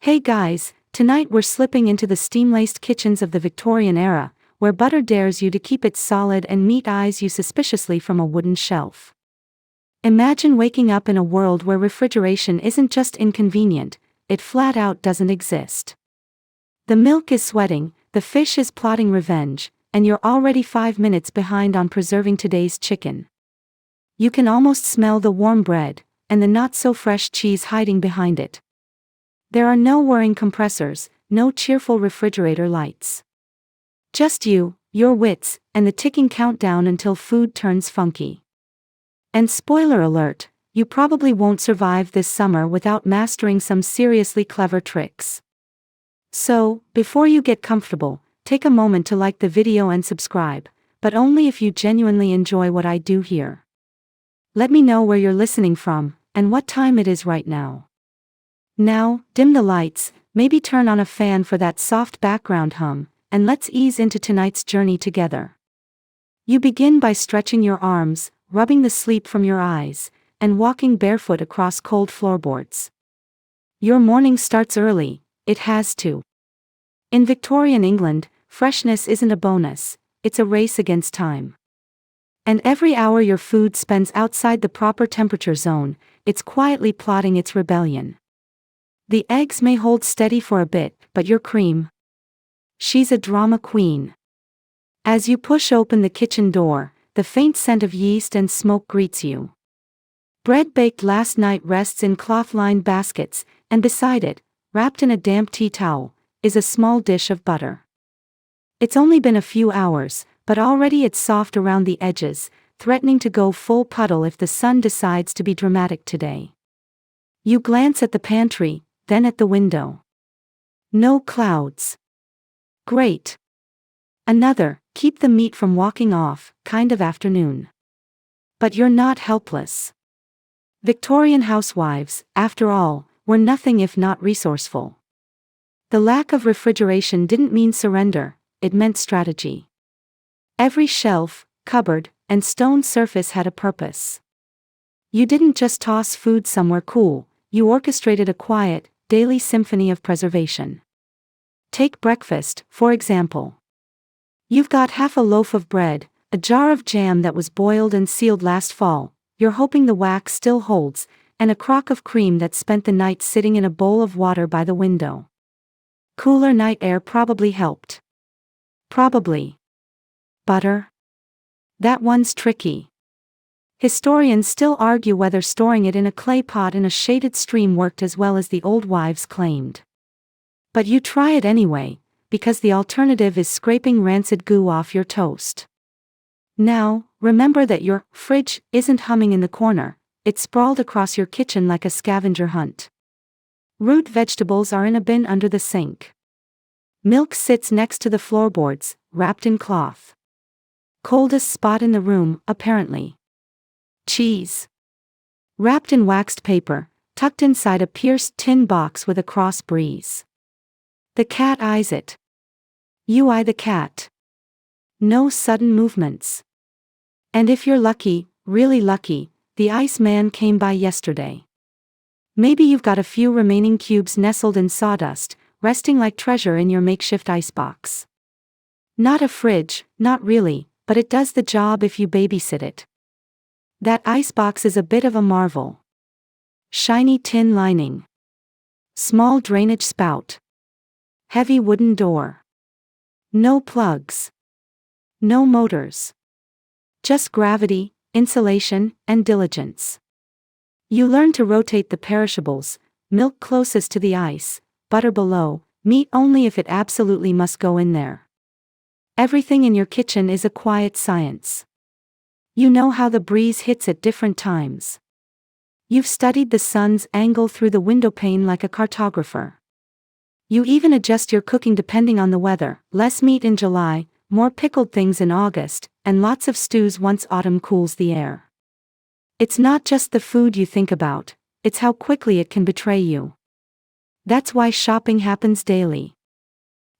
Hey guys, tonight we're slipping into the steam-laced kitchens of the Victorian era, where butter dares you to keep it solid and meat eyes you suspiciously from a wooden shelf. Imagine waking up in a world where refrigeration isn't just inconvenient, it flat out doesn't exist. The milk is sweating, the fish is plotting revenge, and you're already 5 minutes behind on preserving today's chicken. You can almost smell the warm bread, and the not-so-fresh cheese hiding behind it. There are no whirring compressors, no cheerful refrigerator lights. Just you, your wits, and the ticking countdown until food turns funky. And spoiler alert, you probably won't survive this summer without mastering some seriously clever tricks. So, before you get comfortable, take a moment to like the video and subscribe, but only if you genuinely enjoy what I do here. Let me know where you're listening from, and what time it is right now. Now, dim the lights, maybe turn on a fan for that soft background hum, and let's ease into tonight's journey together. You begin by stretching your arms, rubbing the sleep from your eyes, and walking barefoot across cold floorboards. Your morning starts early, it has to. In Victorian England, freshness isn't a bonus, it's a race against time. And every hour your food spends outside the proper temperature zone, it's quietly plotting its rebellion. The eggs may hold steady for a bit, but your cream, she's a drama queen. As you push open the kitchen door, the faint scent of yeast and smoke greets you. Bread baked last night rests in cloth-lined baskets, and beside it, wrapped in a damp tea towel, is a small dish of butter. It's only been a few hours, but already it's soft around the edges, threatening to go full puddle if the sun decides to be dramatic today. You glance at the pantry, then at the window. No clouds. Great. Another, keep the meat from walking off, kind of afternoon. But you're not helpless. Victorian housewives, after all, were nothing if not resourceful. The lack of refrigeration didn't mean surrender, it meant strategy. Every shelf, cupboard, and stone surface had a purpose. You didn't just toss food somewhere cool, you orchestrated a quiet, daily symphony of preservation. Take breakfast, for example. You've got half a loaf of bread, a jar of jam that was boiled and sealed last fall, you're hoping the wax still holds, and a crock of cream that spent the night sitting in a bowl of water by the window. Cooler night air probably helped. Probably. Butter? That one's tricky. Historians still argue whether storing it in a clay pot in a shaded stream worked as well as the old wives claimed. But you try it anyway, because the alternative is scraping rancid goo off your toast. Now, remember that your fridge isn't humming in the corner, it's sprawled across your kitchen like a scavenger hunt. Root vegetables are in a bin under the sink. Milk sits next to the floorboards, wrapped in cloth. Coldest spot in the room, apparently. Cheese. Wrapped in waxed paper, tucked inside a pierced tin box with a cross breeze. The cat eyes it. You eye the cat. No sudden movements. And if you're lucky, really lucky, the ice man came by yesterday. Maybe you've got a few remaining cubes nestled in sawdust, resting like treasure in your makeshift icebox. Not a fridge, not really, but it does the job if you babysit it. That icebox is a bit of a marvel. Shiny tin lining. Small drainage spout. Heavy wooden door. No plugs. No motors. Just gravity, insulation, and diligence. You learn to rotate the perishables, milk closest to the ice, butter below, meat only if it absolutely must go in there. Everything in your kitchen is a quiet science. You know how the breeze hits at different times. You've studied the sun's angle through the window pane like a cartographer. You even adjust your cooking depending on the weather, less meat in July, more pickled things in August, and lots of stews once autumn cools the air. It's not just the food you think about, it's how quickly it can betray you. That's why shopping happens daily.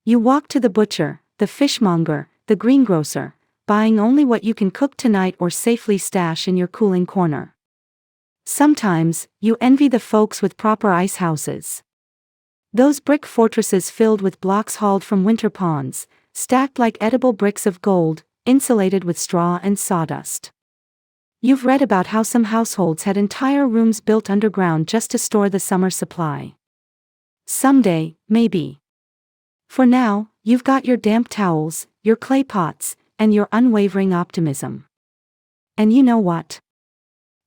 You walk to the butcher, the fishmonger, the greengrocer, buying only what you can cook tonight or safely stash in your cooling corner. Sometimes, you envy the folks with proper ice houses. Those brick fortresses filled with blocks hauled from winter ponds, stacked like edible bricks of gold, insulated with straw and sawdust. You've read about how some households had entire rooms built underground just to store the summer supply. Someday, maybe. For now, you've got your damp towels, your clay pots, and your unwavering optimism. And you know what?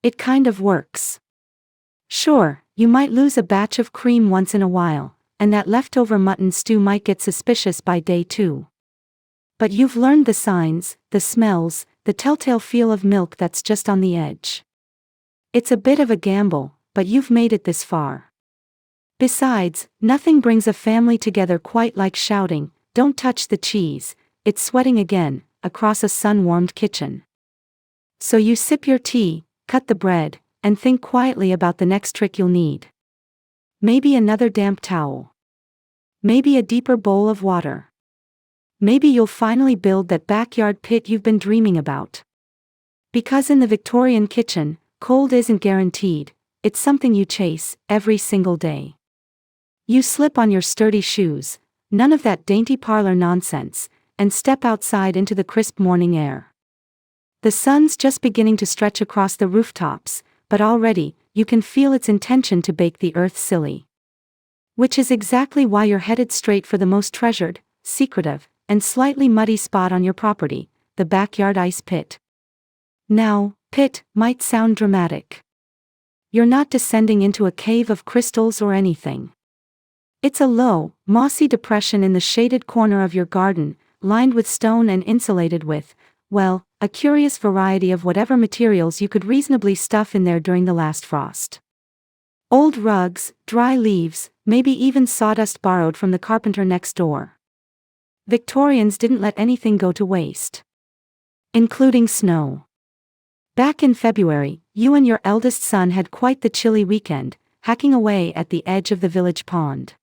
It kind of works. Sure, you might lose a batch of cream once in a while, and that leftover mutton stew might get suspicious by day 2. But you've learned the signs, the smells, the telltale feel of milk that's just on the edge. It's a bit of a gamble, but you've made it this far. Besides, nothing brings a family together quite like shouting, "Don't touch the cheese, it's sweating again," across a sun-warmed kitchen. So you sip your tea, cut the bread, and think quietly about the next trick you'll need. Maybe another damp towel. Maybe a deeper bowl of water. Maybe you'll finally build that backyard pit you've been dreaming about. Because in the Victorian kitchen, cold isn't guaranteed, it's something you chase every single day. You slip on your sturdy shoes, none of that dainty parlor nonsense, and step outside into the crisp morning air. The sun's just beginning to stretch across the rooftops, but already, you can feel its intention to bake the earth silly. Which is exactly why you're headed straight for the most treasured, secretive, and slightly muddy spot on your property, the backyard ice pit. Now, pit might sound dramatic. You're not descending into a cave of crystals or anything. It's a low, mossy depression in the shaded corner of your garden, lined with stone and insulated with, well, a curious variety of whatever materials you could reasonably stuff in there during the last frost. Old rugs, dry leaves, maybe even sawdust borrowed from the carpenter next door. Victorians didn't let anything go to waste. Including snow. Back in February, you and your eldest son had quite the chilly weekend, hacking away at the edge of the village pond.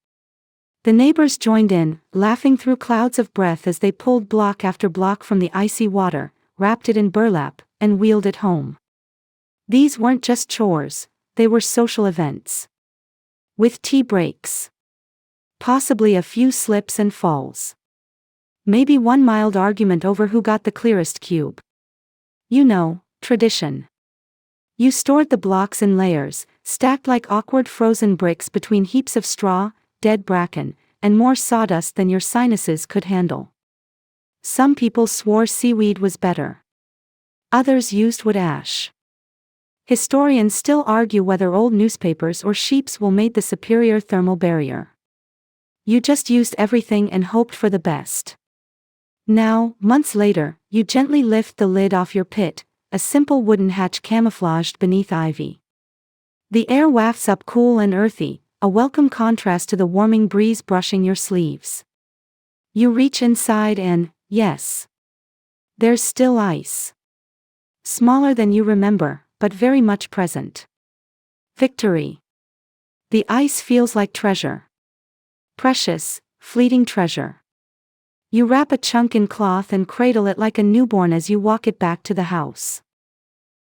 The neighbors joined in, laughing through clouds of breath as they pulled block after block from the icy water, wrapped it in burlap, and wheeled it home. These weren't just chores, they were social events. With tea breaks. Possibly a few slips and falls. Maybe one mild argument over who got the clearest cube. You know, tradition. You stored the blocks in layers, stacked like awkward frozen bricks between heaps of straw, dead bracken, and more sawdust than your sinuses could handle. Some people swore seaweed was better. Others used wood ash. Historians still argue whether old newspapers or sheep's wool made the superior thermal barrier. You just used everything and hoped for the best. Now, months later, you gently lift the lid off your pit, a simple wooden hatch camouflaged beneath ivy. The air wafts up cool and earthy, a welcome contrast to the warming breeze brushing your sleeves. You reach inside and, yes, there's still ice. Smaller than you remember, but very much present. Victory. The ice feels like treasure. Precious, fleeting treasure. You wrap a chunk in cloth and cradle it like a newborn as you walk it back to the house.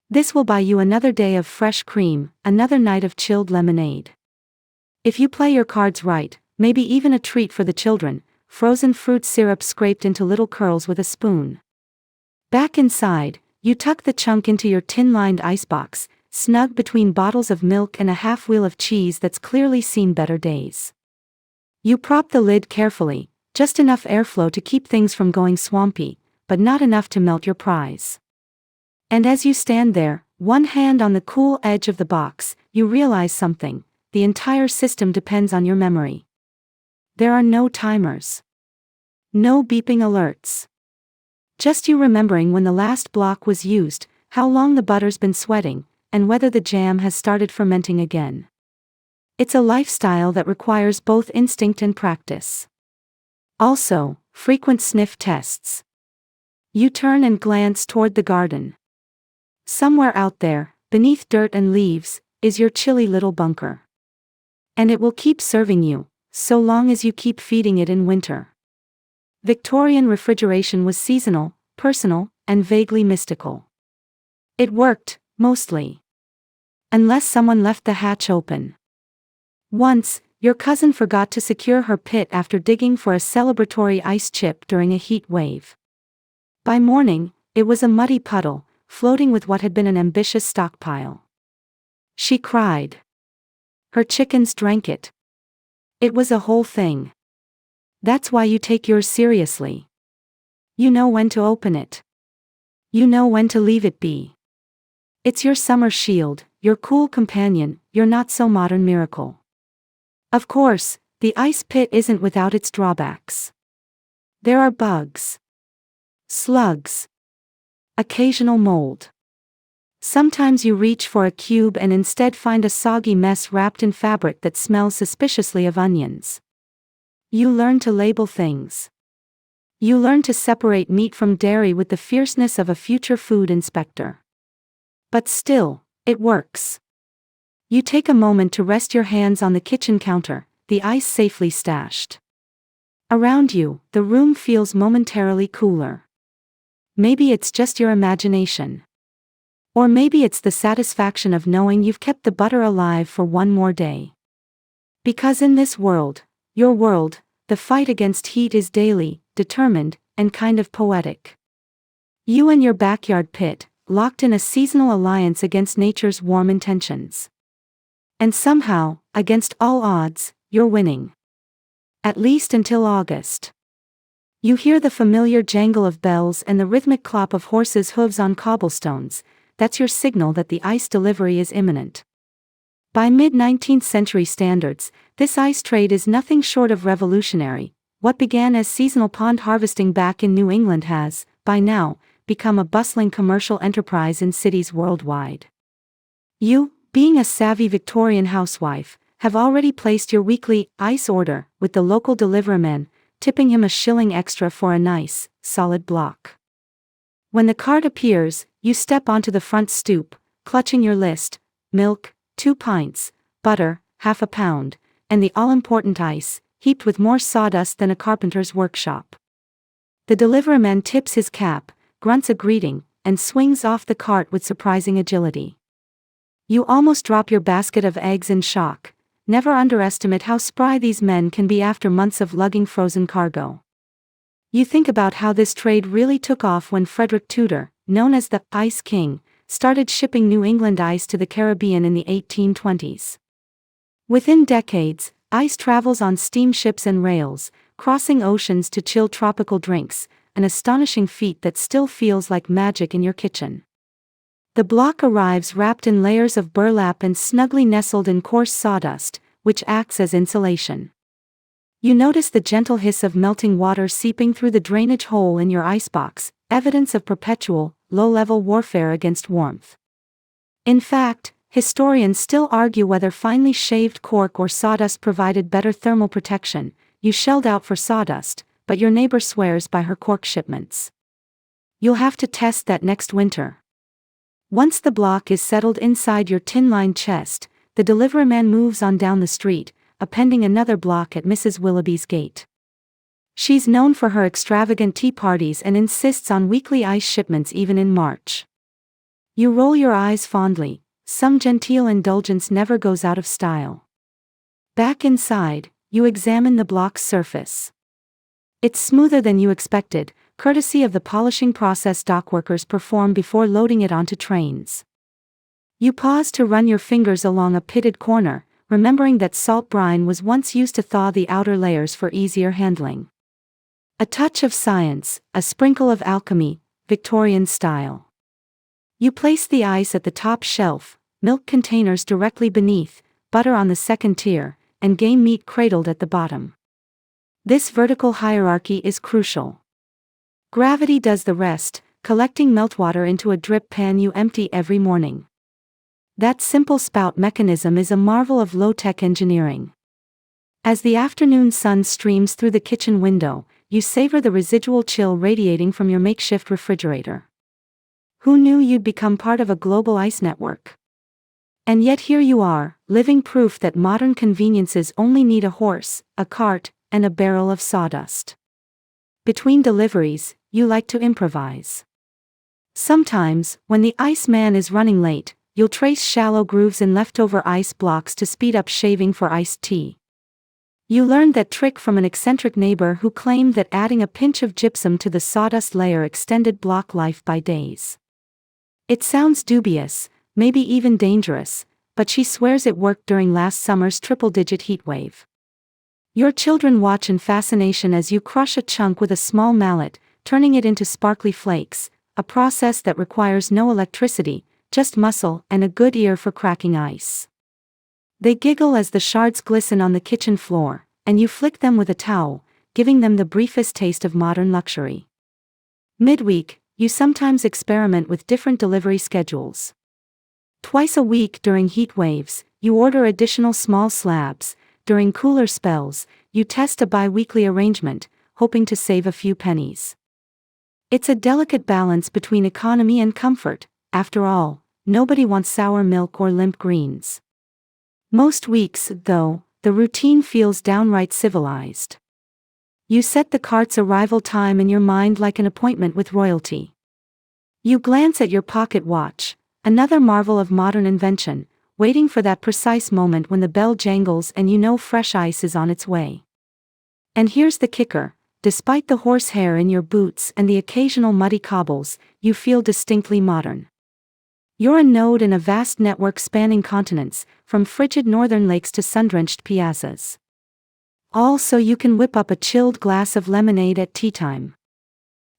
This will buy you another day of fresh cream, another night of chilled lemonade. If you play your cards right, maybe even a treat for the children, frozen fruit syrup scraped into little curls with a spoon. Back inside, you tuck the chunk into your tin-lined icebox, snug between bottles of milk and a half-wheel of cheese that's clearly seen better days. You prop the lid carefully, just enough airflow to keep things from going swampy, but not enough to melt your prize. And as you stand there, one hand on the cool edge of the box, you realize something: the entire system depends on your memory. There are no timers. No beeping alerts. Just you remembering when the last block was used, how long the butter's been sweating, and whether the jam has started fermenting again. It's a lifestyle that requires both instinct and practice. Also, frequent sniff tests. You turn and glance toward the garden. Somewhere out there, beneath dirt and leaves, is your chilly little bunker. And it will keep serving you, so long as you keep feeding it in winter. Victorian refrigeration was seasonal, personal, and vaguely mystical. It worked, mostly. Unless someone left the hatch open. Once, Your cousin forgot to secure her pit after digging for a celebratory ice chip during a heat wave. By morning, it was a muddy puddle, floating with what had been an ambitious stockpile. She cried. Her chickens drank it. It was a whole thing. That's why you take yours seriously. You know when to open it. You know when to leave it be. It's your summer shield, your cool companion, your not-so-modern miracle. Of course, the ice pit isn't without its drawbacks. There are bugs. Slugs. Occasional mold. Sometimes you reach for a cube and instead find a soggy mess wrapped in fabric that smells suspiciously of onions. You learn to label things. You learn to separate meat from dairy with the fierceness of a future food inspector. But still, it works. You take a moment to rest your hands on the kitchen counter, the ice safely stashed. Around you, the room feels momentarily cooler. Maybe it's just your imagination. Or maybe it's the satisfaction of knowing you've kept the butter alive for one more day. Because in this world, your world, the fight against heat is daily, determined, and kind of poetic. You and your backyard pit, locked in a seasonal alliance against nature's warm intentions. And somehow, against all odds, you're winning. At least until August. You hear the familiar jangle of bells and the rhythmic clop of horses' hooves on cobblestones. That's your signal that the ice delivery is imminent. By mid-19th century standards, this ice trade is nothing short of revolutionary. What began as seasonal pond harvesting back in New England has, by now, become a bustling commercial enterprise in cities worldwide. You, being a savvy Victorian housewife, have already placed your weekly ice order with the local deliveryman, tipping him a shilling extra for a nice, solid block. When the cart appears, you step onto the front stoop, clutching your list: milk, 2 pints, butter, half a pound, and the all-important ice, heaped with more sawdust than a carpenter's workshop. The deliveryman tips his cap, grunts a greeting, and swings off the cart with surprising agility. You almost drop your basket of eggs in shock. Never underestimate how spry these men can be after months of lugging frozen cargo. You think about how this trade really took off when Frederick Tudor, known as the Ice King, started shipping New England ice to the Caribbean in the 1820s. Within decades, ice travels on steamships and rails, crossing oceans to chill tropical drinks, an astonishing feat that still feels like magic in your kitchen. The block arrives wrapped in layers of burlap and snugly nestled in coarse sawdust, which acts as insulation. You notice the gentle hiss of melting water seeping through the drainage hole in your icebox, evidence of perpetual, low-level warfare against warmth. In fact, historians still argue whether finely shaved cork or sawdust provided better thermal protection. You shelled out for sawdust, but your neighbor swears by her cork shipments. You'll have to test that next winter. Once the block is settled inside your tin-lined chest, the deliveryman moves on down the street, appending another block at Mrs. Willoughby's gate. She's known for her extravagant tea parties and insists on weekly ice shipments even in March. You roll your eyes fondly. Some genteel indulgence never goes out of style. Back inside, you examine the block's surface. It's smoother than you expected, courtesy of the polishing process dockworkers perform before loading it onto trains. You pause to run your fingers along a pitted corner, remembering that salt brine was once used to thaw the outer layers for easier handling. A touch of science, a sprinkle of alchemy, Victorian style. You place the ice at the top shelf, milk containers directly beneath, butter on the second tier, and game meat cradled at the bottom. This vertical hierarchy is crucial. Gravity does the rest, collecting meltwater into a drip pan you empty every morning. That simple spout mechanism is a marvel of low-tech engineering. As the afternoon sun streams through the kitchen window, you savor the residual chill radiating from your makeshift refrigerator. Who knew you'd become part of a global ice network? And yet here you are, living proof that modern conveniences only need a horse, a cart, and a barrel of sawdust. Between deliveries, you like to improvise. Sometimes, when the iceman is running late, you'll trace shallow grooves in leftover ice blocks to speed up shaving for iced tea. You learned that trick from an eccentric neighbor who claimed that adding a pinch of gypsum to the sawdust layer extended block life by days. It sounds dubious, maybe even dangerous, but she swears it worked during last summer's triple-digit heatwave. Your children watch in fascination as you crush a chunk with a small mallet, turning it into sparkly flakes, a process that requires no electricity, just muscle and a good ear for cracking ice. They giggle as the shards glisten on the kitchen floor, and you flick them with a towel, giving them the briefest taste of modern luxury. Midweek, you sometimes experiment with different delivery schedules. Twice a week during heat waves, you order additional small slabs. During cooler spells, you test a bi-weekly arrangement, hoping to save a few pennies. It's a delicate balance between economy and comfort. After all, nobody wants sour milk or limp greens. Most weeks, though, the routine feels downright civilized. You set the cart's arrival time in your mind like an appointment with royalty. You glance at your pocket watch, another marvel of modern invention, waiting for that precise moment when the bell jangles and you know fresh ice is on its way. And here's the kicker: despite the horsehair in your boots and the occasional muddy cobbles, you feel distinctly modern. You're a node in a vast network spanning continents, from frigid northern lakes to sun-drenched piazzas. All so you can whip up a chilled glass of lemonade at tea time.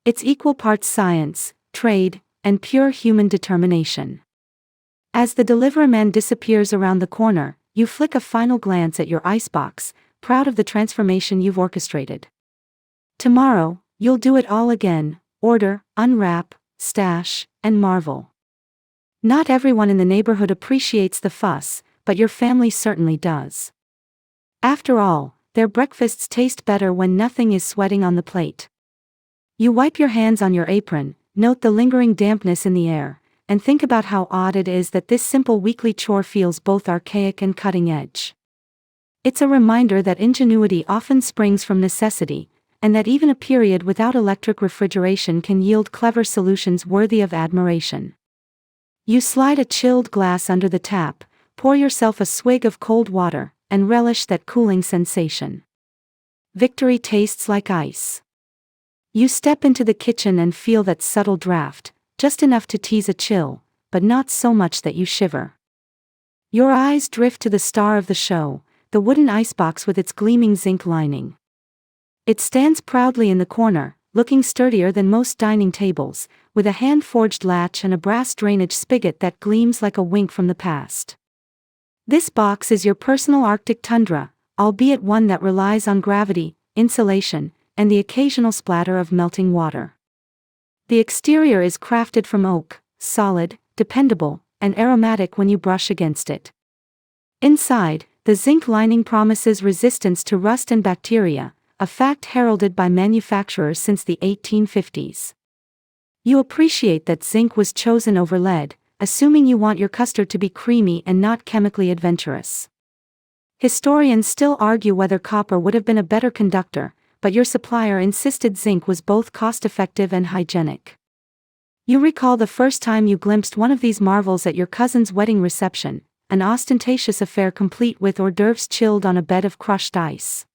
It's equal parts science, trade, and pure human determination. As the deliveryman disappears around the corner, you flick a final glance at your icebox, proud of the transformation you've orchestrated. Tomorrow, you'll do it all again: order, unwrap, stash, and marvel. Not everyone in the neighborhood appreciates the fuss, but your family certainly does. After all, their breakfasts taste better when nothing is sweating on the plate. You wipe your hands on your apron, note the lingering dampness in the air, and think about how odd it is that this simple weekly chore feels both archaic and cutting edge. It's a reminder that ingenuity often springs from necessity, and that even a period without electric refrigeration can yield clever solutions worthy of admiration. You slide a chilled glass under the tap, pour yourself a swig of cold water, and relish that cooling sensation. Victory tastes like ice. You step into the kitchen and feel that subtle draft, just enough to tease a chill, but not so much that you shiver. Your eyes drift to the star of the show, the wooden icebox with its gleaming zinc lining. It stands proudly in the corner, looking sturdier than most dining tables, with a hand-forged latch and a brass drainage spigot that gleams like a wink from the past. This box is your personal Arctic tundra, albeit one that relies on gravity, insulation, and the occasional splatter of melting water. The exterior is crafted from oak, solid, dependable, and aromatic when you brush against it. Inside, the zinc lining promises resistance to rust and bacteria, a fact heralded by manufacturers since the 1850s. You appreciate that zinc was chosen over lead, assuming you want your custard to be creamy and not chemically adventurous. Historians still argue whether copper would have been a better conductor, but your supplier insisted zinc was both cost-effective and hygienic. You recall the first time you glimpsed one of these marvels at your cousin's wedding reception, an ostentatious affair complete with hors d'oeuvres chilled on a bed of crushed ice.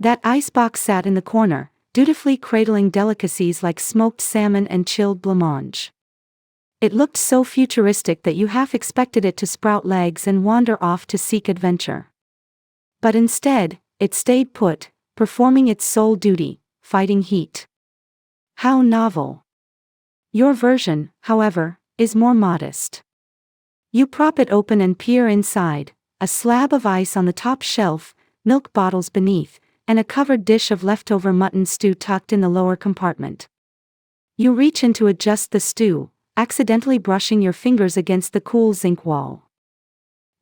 That icebox sat in the corner, dutifully cradling delicacies like smoked salmon and chilled blancmange. It looked so futuristic that you half expected it to sprout legs and wander off to seek adventure. But instead, it stayed put, performing its sole duty, fighting heat. How novel. Your version, however, is more modest. You prop it open and peer inside, a slab of ice on the top shelf, milk bottles beneath, and a covered dish of leftover mutton stew tucked in the lower compartment. You reach in to adjust the stew, accidentally brushing your fingers against the cool zinc wall.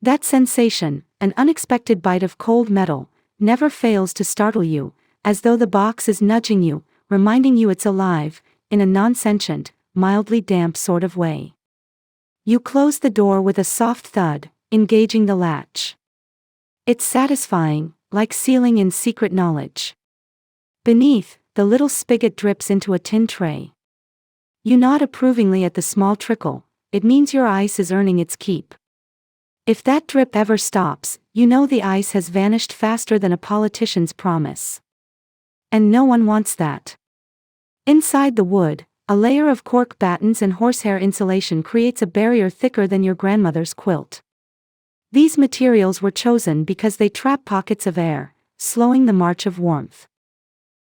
That sensation, an unexpected bite of cold metal, never fails to startle you, as though the box is nudging you, reminding you it's alive, in a non-sentient, mildly damp sort of way. You close the door with a soft thud, engaging the latch. It's satisfying, like sealing in secret knowledge. Beneath, the little spigot drips into a tin tray. You nod approvingly at the small trickle. It means your ice is earning its keep. If that drip ever stops, you know the ice has vanished faster than a politician's promise. And no one wants that. Inside the wood, a layer of cork battens and horsehair insulation creates a barrier thicker than your grandmother's quilt. These materials were chosen because they trap pockets of air, slowing the march of warmth.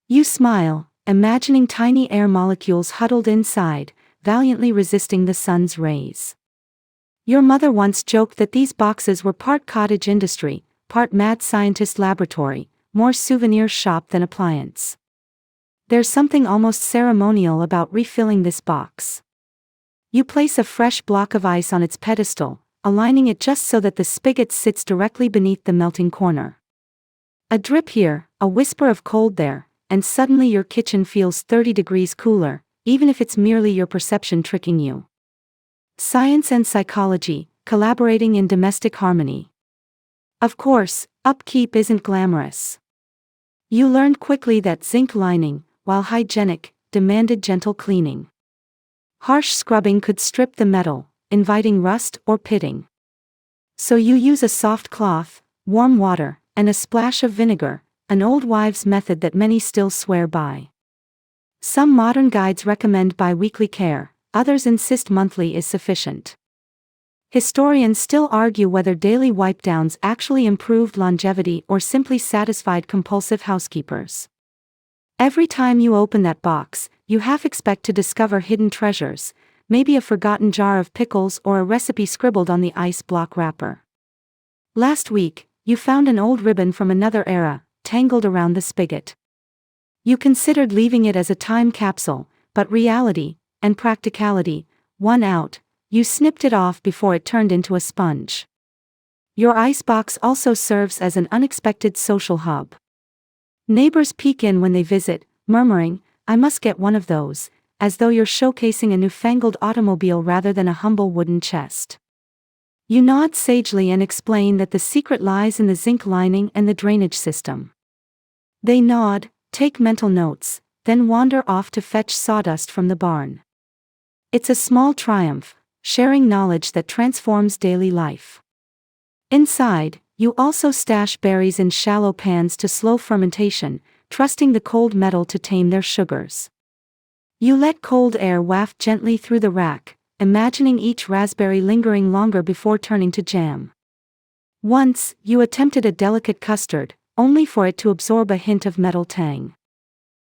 You smile, imagining tiny air molecules huddled inside, valiantly resisting the sun's rays. Your mother once joked that these boxes were part cottage industry, part mad scientist laboratory, more souvenir shop than appliance. There's something almost ceremonial about refilling this box. You place a fresh block of ice on its pedestal, aligning it just so that the spigot sits directly beneath the melting corner. A drip here, a whisper of cold there, and suddenly your kitchen feels 30 degrees cooler, even if it's merely your perception tricking you. Science and psychology, collaborating in domestic harmony. Of course, upkeep isn't glamorous. You learned quickly that zinc lining, while hygienic, demanded gentle cleaning. Harsh scrubbing could strip the metal, inviting rust or pitting. So you use a soft cloth, warm water, and a splash of vinegar, an old wives' method that many still swear by. Some modern guides recommend bi-weekly care, others insist monthly is sufficient. Historians still argue whether daily wipe-downs actually improved longevity or simply satisfied compulsive housekeepers. Every time you open that box, you half expect to discover hidden treasures, maybe a forgotten jar of pickles or a recipe scribbled on the ice block wrapper. Last week, you found an old ribbon from another era, tangled around the spigot. You considered leaving it as a time capsule, but reality, and practicality, won out. You snipped it off before it turned into a sponge. Your icebox also serves as an unexpected social hub. Neighbors peek in when they visit, murmuring, "I must get one of those," as though you're showcasing a newfangled automobile rather than a humble wooden chest. You nod sagely and explain that the secret lies in the zinc lining and the drainage system. They nod, take mental notes, then wander off to fetch sawdust from the barn. It's a small triumph, sharing knowledge that transforms daily life. Inside, you also stash berries in shallow pans to slow fermentation, trusting the cold metal to tame their sugars. You let cold air waft gently through the rack, imagining each raspberry lingering longer before turning to jam. Once, you attempted a delicate custard, only for it to absorb a hint of metal tang.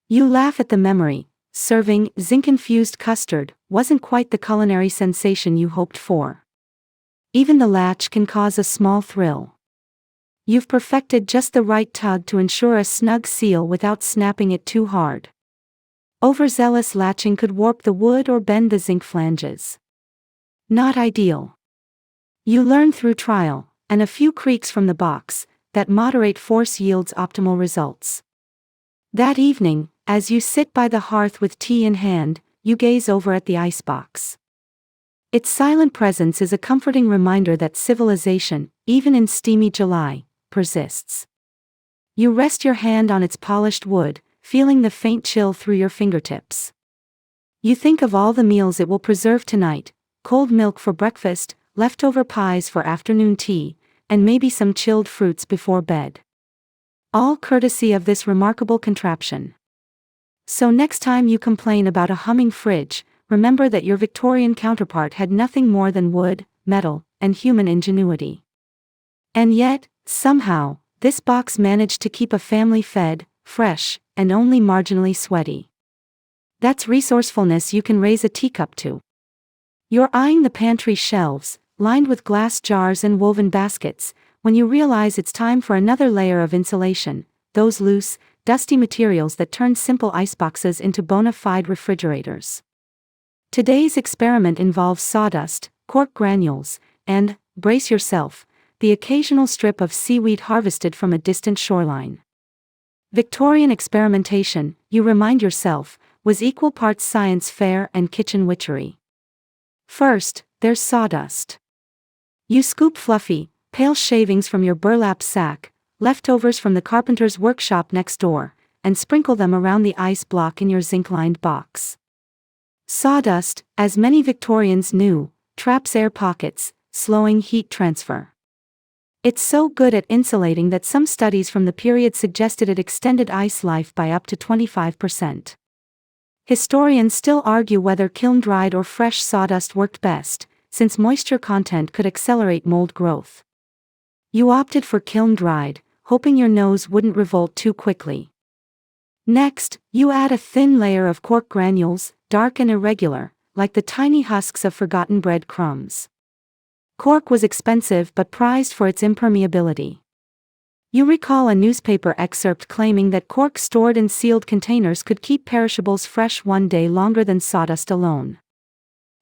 You laugh at the memory. Serving zinc-infused custard wasn't quite the culinary sensation you hoped for. Even the latch can cause a small thrill. You've perfected just the right tug to ensure a snug seal without snapping it too hard. Overzealous latching could warp the wood or bend the zinc flanges. Not ideal. You learn through trial, and a few creaks from the box, that moderate force yields optimal results. That evening, as you sit by the hearth with tea in hand, you gaze over at the icebox. Its silent presence is a comforting reminder that civilization, even in steamy July, persists. You rest your hand on its polished wood, feeling the faint chill through your fingertips. You think of all the meals it will preserve tonight: cold milk for breakfast, leftover pies for afternoon tea, and maybe some chilled fruits before bed. All courtesy of this remarkable contraption. So next time you complain about a humming fridge, remember that your Victorian counterpart had nothing more than wood, metal, and human ingenuity. And yet, somehow, this box managed to keep a family fed, fresh, and only marginally sweaty. That's resourcefulness you can raise a teacup to. You're eyeing the pantry shelves, lined with glass jars and woven baskets, when you realize it's time for another layer of insulation, those loose, dusty materials that turn simple iceboxes into bona fide refrigerators. Today's experiment involves sawdust, cork granules, and, brace yourself, the occasional strip of seaweed harvested from a distant shoreline. Victorian experimentation, you remind yourself, was equal parts science fair and kitchen witchery. First, there's sawdust. You scoop fluffy, pale shavings from your burlap sack, leftovers from the carpenter's workshop next door, and sprinkle them around the ice block in your zinc-lined box. Sawdust, as many Victorians knew, traps air pockets, slowing heat transfer. It's so good at insulating that some studies from the period suggested it extended ice life by up to 25%. Historians still argue whether kiln-dried or fresh sawdust worked best, since moisture content could accelerate mold growth. You opted for kiln-dried, hoping your nose wouldn't revolt too quickly. Next, you add a thin layer of cork granules, dark and irregular, like the tiny husks of forgotten bread crumbs. Cork was expensive but prized for its impermeability. You recall a newspaper excerpt claiming that cork stored in sealed containers could keep perishables fresh one day longer than sawdust alone.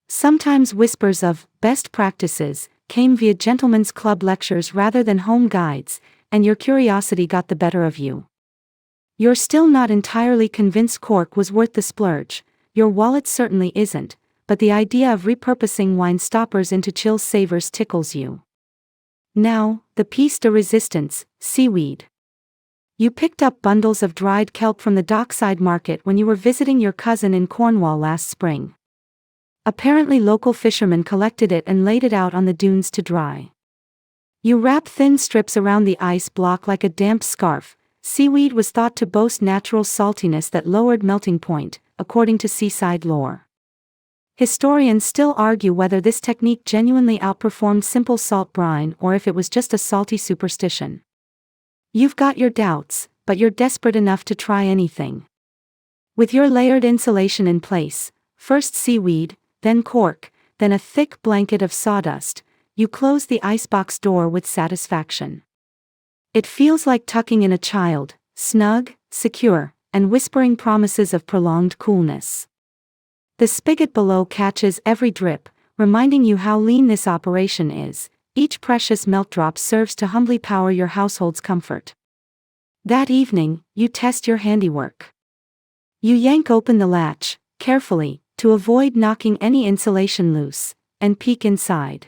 Sometimes whispers of best practices came via gentlemen's club lectures rather than home guides, and your curiosity got the better of you. You're still not entirely convinced cork was worth the splurge. Your wallet certainly isn't, but the idea of repurposing wine stoppers into chill savers tickles you. Now, the piece de resistance, seaweed. You picked up bundles of dried kelp from the dockside market when you were visiting your cousin in Cornwall last spring. Apparently local fishermen collected it and laid it out on the dunes to dry. You wrap thin strips around the ice block like a damp scarf. Seaweed was thought to boast natural saltiness that lowered melting point, according to seaside lore. Historians still argue whether this technique genuinely outperformed simple salt brine or if it was just a salty superstition. You've got your doubts, but you're desperate enough to try anything. With your layered insulation in place, first seaweed, then cork, then a thick blanket of sawdust, you close the icebox door with satisfaction. It feels like tucking in a child, snug, secure, and whispering promises of prolonged coolness. The spigot below catches every drip, reminding you how lean this operation is. Each precious melt drop serves to humbly power your household's comfort. That evening, you test your handiwork. You yank open the latch, carefully, to avoid knocking any insulation loose, and peek inside.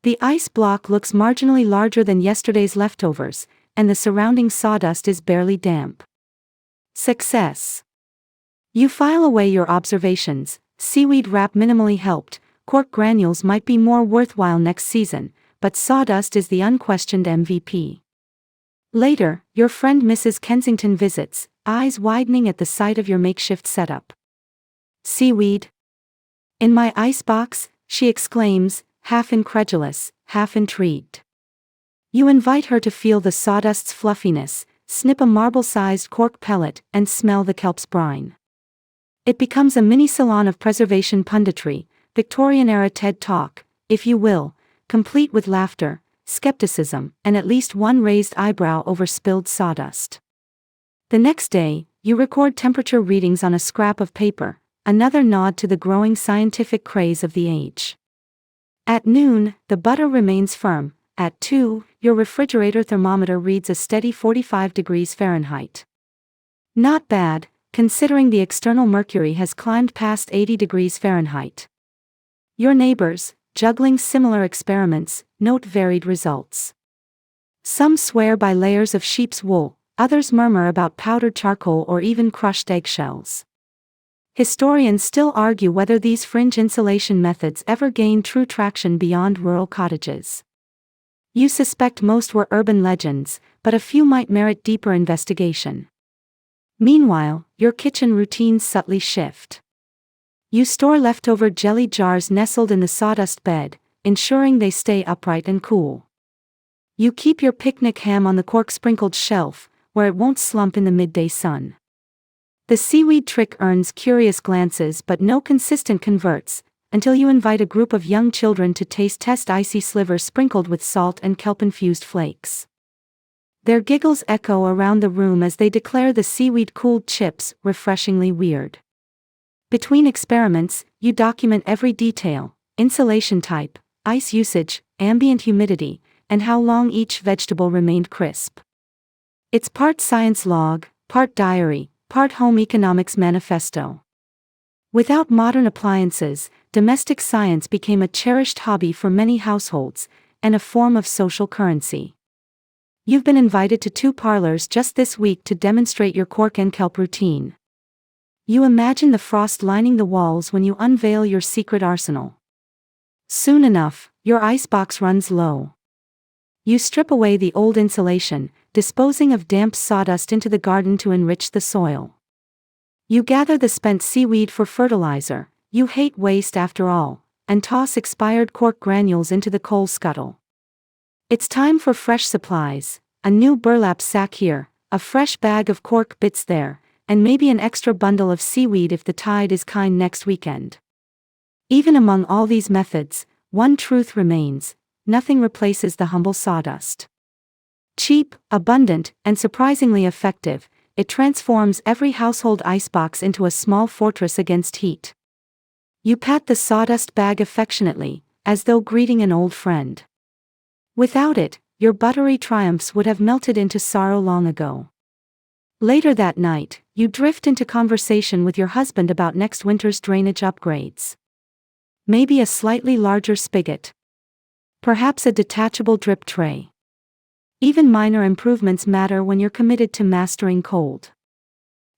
The ice block looks marginally larger than yesterday's leftovers, and the surrounding sawdust is barely damp. Success. You file away your observations. Seaweed wrap minimally helped. Cork granules might be more worthwhile next season, but sawdust is the unquestioned MVP. Later, your friend Mrs. Kensington visits, eyes widening at the sight of your makeshift setup. Seaweed? In my icebox, she exclaims, half incredulous, half intrigued. You invite her to feel the sawdust's fluffiness, snip a marble-sized cork pellet, and smell the kelp's brine. It becomes a mini-salon of preservation punditry, Victorian-era TED Talk, if you will, complete with laughter, skepticism, and at least one raised eyebrow over spilled sawdust. The next day, you record temperature readings on a scrap of paper, another nod to the growing scientific craze of the age. At noon, the butter remains firm. At 2, your refrigerator thermometer reads a steady 45 degrees Fahrenheit. Not bad, considering the external mercury has climbed past 80 degrees Fahrenheit. Your neighbors, juggling similar experiments, note varied results. Some swear by layers of sheep's wool, others murmur about powdered charcoal or even crushed eggshells. Historians still argue whether these fringe insulation methods ever gained true traction beyond rural cottages. You suspect most were urban legends, but a few might merit deeper investigation. Meanwhile, your kitchen routines subtly shift. You store leftover jelly jars nestled in the sawdust bed, ensuring they stay upright and cool. You keep your picnic ham on the cork-sprinkled shelf, where it won't slump in the midday sun. The seaweed trick earns curious glances but no consistent converts, until you invite a group of young children to test icy slivers sprinkled with salt and kelp-infused flakes. Their giggles echo around the room as they declare the seaweed-cooled chips refreshingly weird. Between experiments, you document every detail: insulation type, ice usage, ambient humidity, and how long each vegetable remained crisp. It's part science log, part diary, part home economics manifesto. Without modern appliances, domestic science became a cherished hobby for many households, and a form of social currency. You've been invited to 2 parlors just this week to demonstrate your cork and kelp routine. You imagine the frost lining the walls when you unveil your secret arsenal. Soon enough, your icebox runs low. You strip away the old insulation, disposing of damp sawdust into the garden to enrich the soil. You gather the spent seaweed for fertilizer, you hate waste after all, and toss expired cork granules into the coal scuttle. It's time for fresh supplies, a new burlap sack here, a fresh bag of cork bits there, and maybe an extra bundle of seaweed if the tide is kind next weekend. Even among all these methods, one truth remains: nothing replaces the humble sawdust. Cheap, abundant, and surprisingly effective, it transforms every household icebox into a small fortress against heat. You pat the sawdust bag affectionately, as though greeting an old friend. Without it, your buttery triumphs would have melted into sorrow long ago. Later that night, you drift into conversation with your husband about next winter's drainage upgrades. Maybe a slightly larger spigot. Perhaps a detachable drip tray. Even minor improvements matter when you're committed to mastering cold.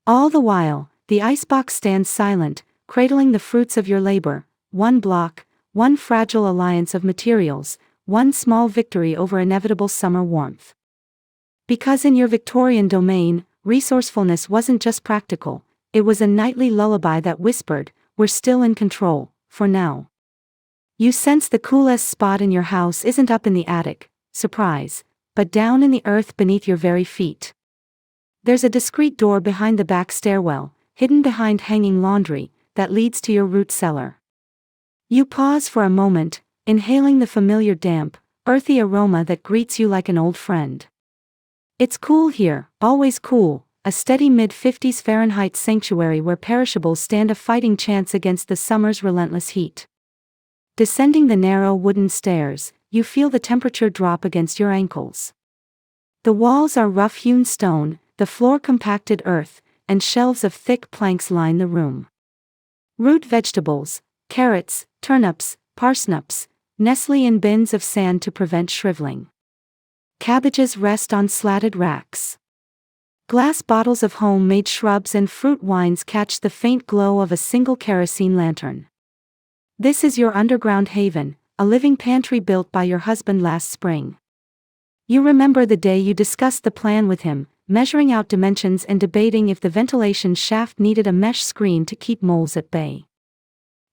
All the while, the icebox stands silent, cradling the fruits of your labor, one block, one fragile alliance of materials, one small victory over inevitable summer warmth. Because in your Victorian domain, resourcefulness wasn't just practical, it was a nightly lullaby that whispered, "We're still in control, for now." You sense the coolest spot in your house isn't up in the attic, surprise, but down in the earth beneath your very feet. There's a discreet door behind the back stairwell, hidden behind hanging laundry, that leads to your root cellar. You pause for a moment, inhaling the familiar damp, earthy aroma that greets you like an old friend. It's cool here, always cool, a steady mid-50s Fahrenheit sanctuary where perishables stand a fighting chance against the summer's relentless heat. Descending the narrow wooden stairs, you feel the temperature drop against your ankles. The walls are rough-hewn stone, the floor compacted earth, and shelves of thick planks line the room. Root vegetables, carrots, turnips, parsnips, nestle in bins of sand to prevent shriveling. Cabbages rest on slatted racks. Glass bottles of home-made shrubs and fruit wines catch the faint glow of a single kerosene lantern. This is your underground haven, a living pantry built by your husband last spring. You remember the day you discussed the plan with him, measuring out dimensions and debating if the ventilation shaft needed a mesh screen to keep moles at bay.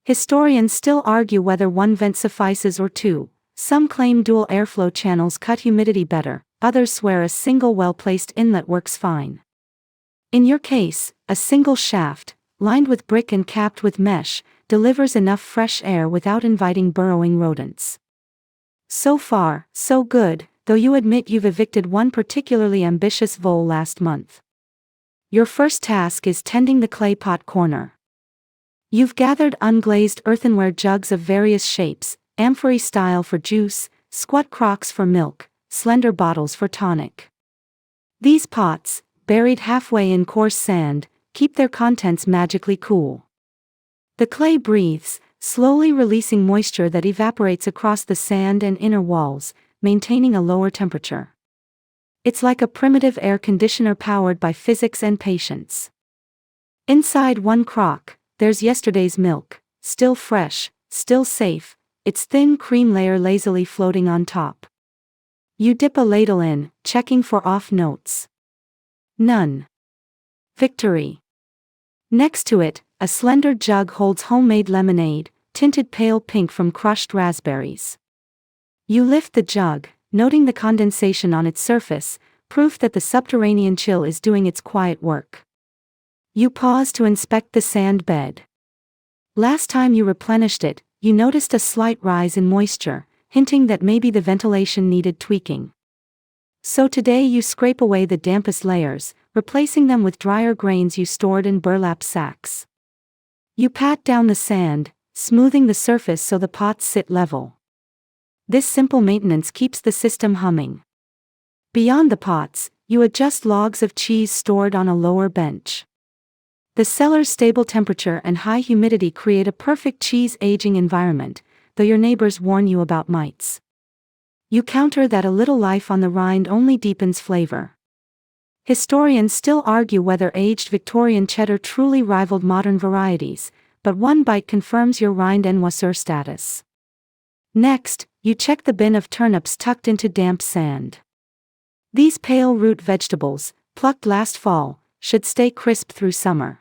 Historians still argue whether one vent suffices or two. Some claim dual airflow channels cut humidity better, others swear a single well-placed inlet works fine. In your case, a single shaft, lined with brick and capped with mesh, delivers enough fresh air without inviting burrowing rodents. So far, so good, though you admit you've evicted one particularly ambitious vole last month. Your first task is tending the clay pot corner. You've gathered unglazed earthenware jugs of various shapes, amphory style for juice, squat crocks for milk, slender bottles for tonic. These pots, buried halfway in coarse sand, keep their contents magically cool. The clay breathes, slowly releasing moisture that evaporates across the sand and inner walls, maintaining a lower temperature. It's like a primitive air conditioner powered by physics and patience. Inside one crock, there's yesterday's milk, still fresh, still safe, its thin cream layer lazily floating on top. You dip a ladle in, checking for off notes. None. Victory. Next to it, a slender jug holds homemade lemonade, tinted pale pink from crushed raspberries. You lift the jug, noting the condensation on its surface, proof that the subterranean chill is doing its quiet work. You pause to inspect the sand bed. Last time you replenished it, you noticed a slight rise in moisture, hinting that maybe the ventilation needed tweaking. So today you scrape away the dampest layers, replacing them with drier grains you stored in burlap sacks. You pat down the sand, smoothing the surface so the pots sit level. This simple maintenance keeps the system humming. Beyond the pots, you adjust logs of cheese stored on a lower bench. The cellar's stable temperature and high humidity create a perfect cheese aging environment, though your neighbors warn you about mites. You counter that a little life on the rind only deepens flavor. Historians still argue whether aged Victorian cheddar truly rivaled modern varieties, but one bite confirms your rind en moiseur status. Next, you check the bin of turnips tucked into damp sand. These pale root vegetables, plucked last fall, should stay crisp through summer.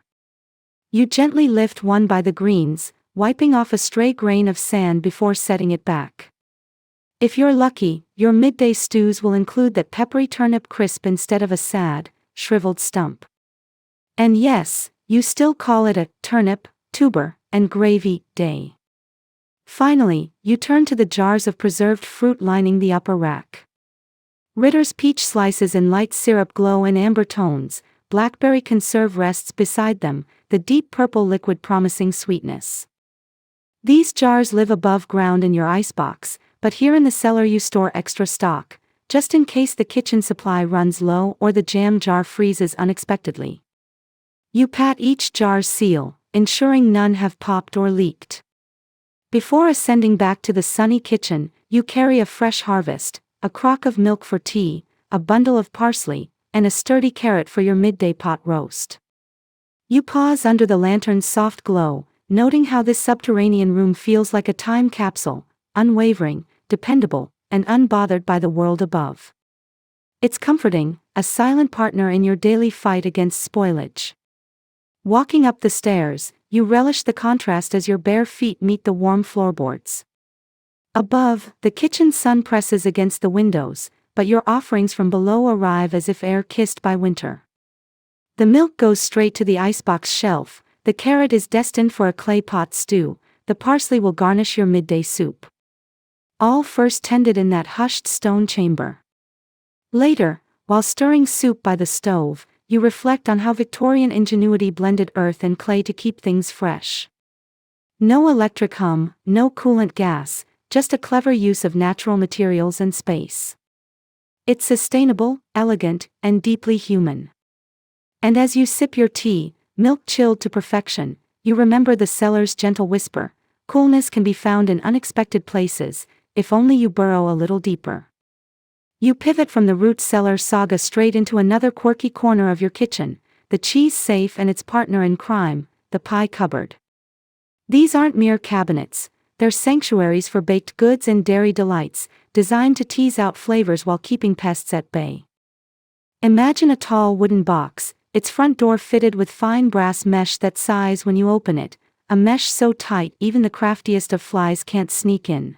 You gently lift one by the greens, wiping off a stray grain of sand before setting it back. If you're lucky, your midday stews will include that peppery turnip crisp instead of a sad, shriveled stump. And yes, you still call it a turnip, tuber, and gravy day. Finally, you turn to the jars of preserved fruit lining the upper rack. Ritter's peach slices in light syrup glow in amber tones, blackberry conserve rests beside them, the deep purple liquid promising sweetness. These jars live above ground in your icebox, but here in the cellar you store extra stock, just in case the kitchen supply runs low or the jam jar freezes unexpectedly. You pat each jar's seal, ensuring none have popped or leaked. Before ascending back to the sunny kitchen, you carry a fresh harvest, a crock of milk for tea, a bundle of parsley, and a sturdy carrot for your midday pot roast. You pause under the lantern's soft glow, noting how this subterranean room feels like a time capsule, unwavering, dependable, and unbothered by the world above. It's comforting, a silent partner in your daily fight against spoilage. Walking up the stairs, you relish the contrast as your bare feet meet the warm floorboards. Above, the kitchen sun presses against the windows, but your offerings from below arrive as if air kissed by winter. The milk goes straight to the icebox shelf, the carrot is destined for a clay pot stew, the parsley will garnish your midday soup. All first tended in that hushed stone chamber. Later, while stirring soup by the stove, you reflect on how Victorian ingenuity blended earth and clay to keep things fresh. No electric hum, no coolant gas, just a clever use of natural materials and space. It's sustainable, elegant, and deeply human. And as you sip your tea, milk chilled to perfection, you remember the cellar's gentle whisper, coolness can be found in unexpected places, if only you burrow a little deeper. You pivot from the root cellar saga straight into another quirky corner of your kitchen, the cheese safe and its partner in crime, the pie cupboard. These aren't mere cabinets, they're sanctuaries for baked goods and dairy delights, designed to tease out flavors while keeping pests at bay. Imagine a tall wooden box, its front door fitted with fine brass mesh that sighs when you open it, a mesh so tight even the craftiest of flies can't sneak in.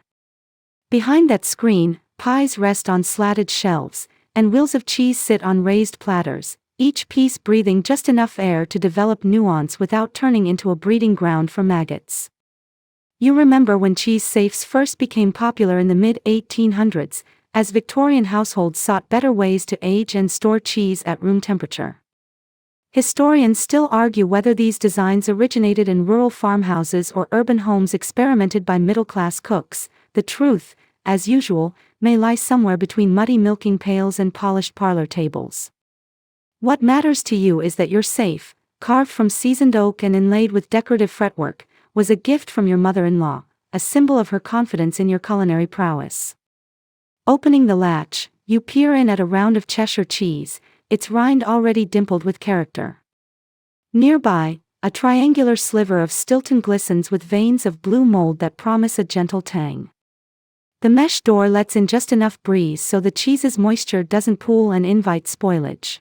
Behind that screen, pies rest on slatted shelves, and wheels of cheese sit on raised platters, each piece breathing just enough air to develop nuance without turning into a breeding ground for maggots. You remember when cheese safes first became popular in the mid-1800s, as Victorian households sought better ways to age and store cheese at room temperature. Historians still argue whether these designs originated in rural farmhouses or urban homes experimented by middle-class cooks. The truth, as usual, may lie somewhere between muddy milking pails and polished parlor tables. What matters to you is that your safe, carved from seasoned oak and inlaid with decorative fretwork, was a gift from your mother-in-law, a symbol of her confidence in your culinary prowess. Opening the latch, you peer in at a round of Cheshire cheese, its rind already dimpled with character. Nearby, a triangular sliver of Stilton glistens with veins of blue mold that promise a gentle tang. The mesh door lets in just enough breeze so the cheese's moisture doesn't pool and invite spoilage.